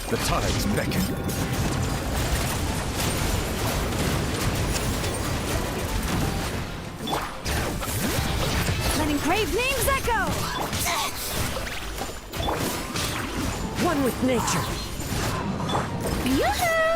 The tides beckon. Letting crave names echo! One with nature. Yoo-hoo!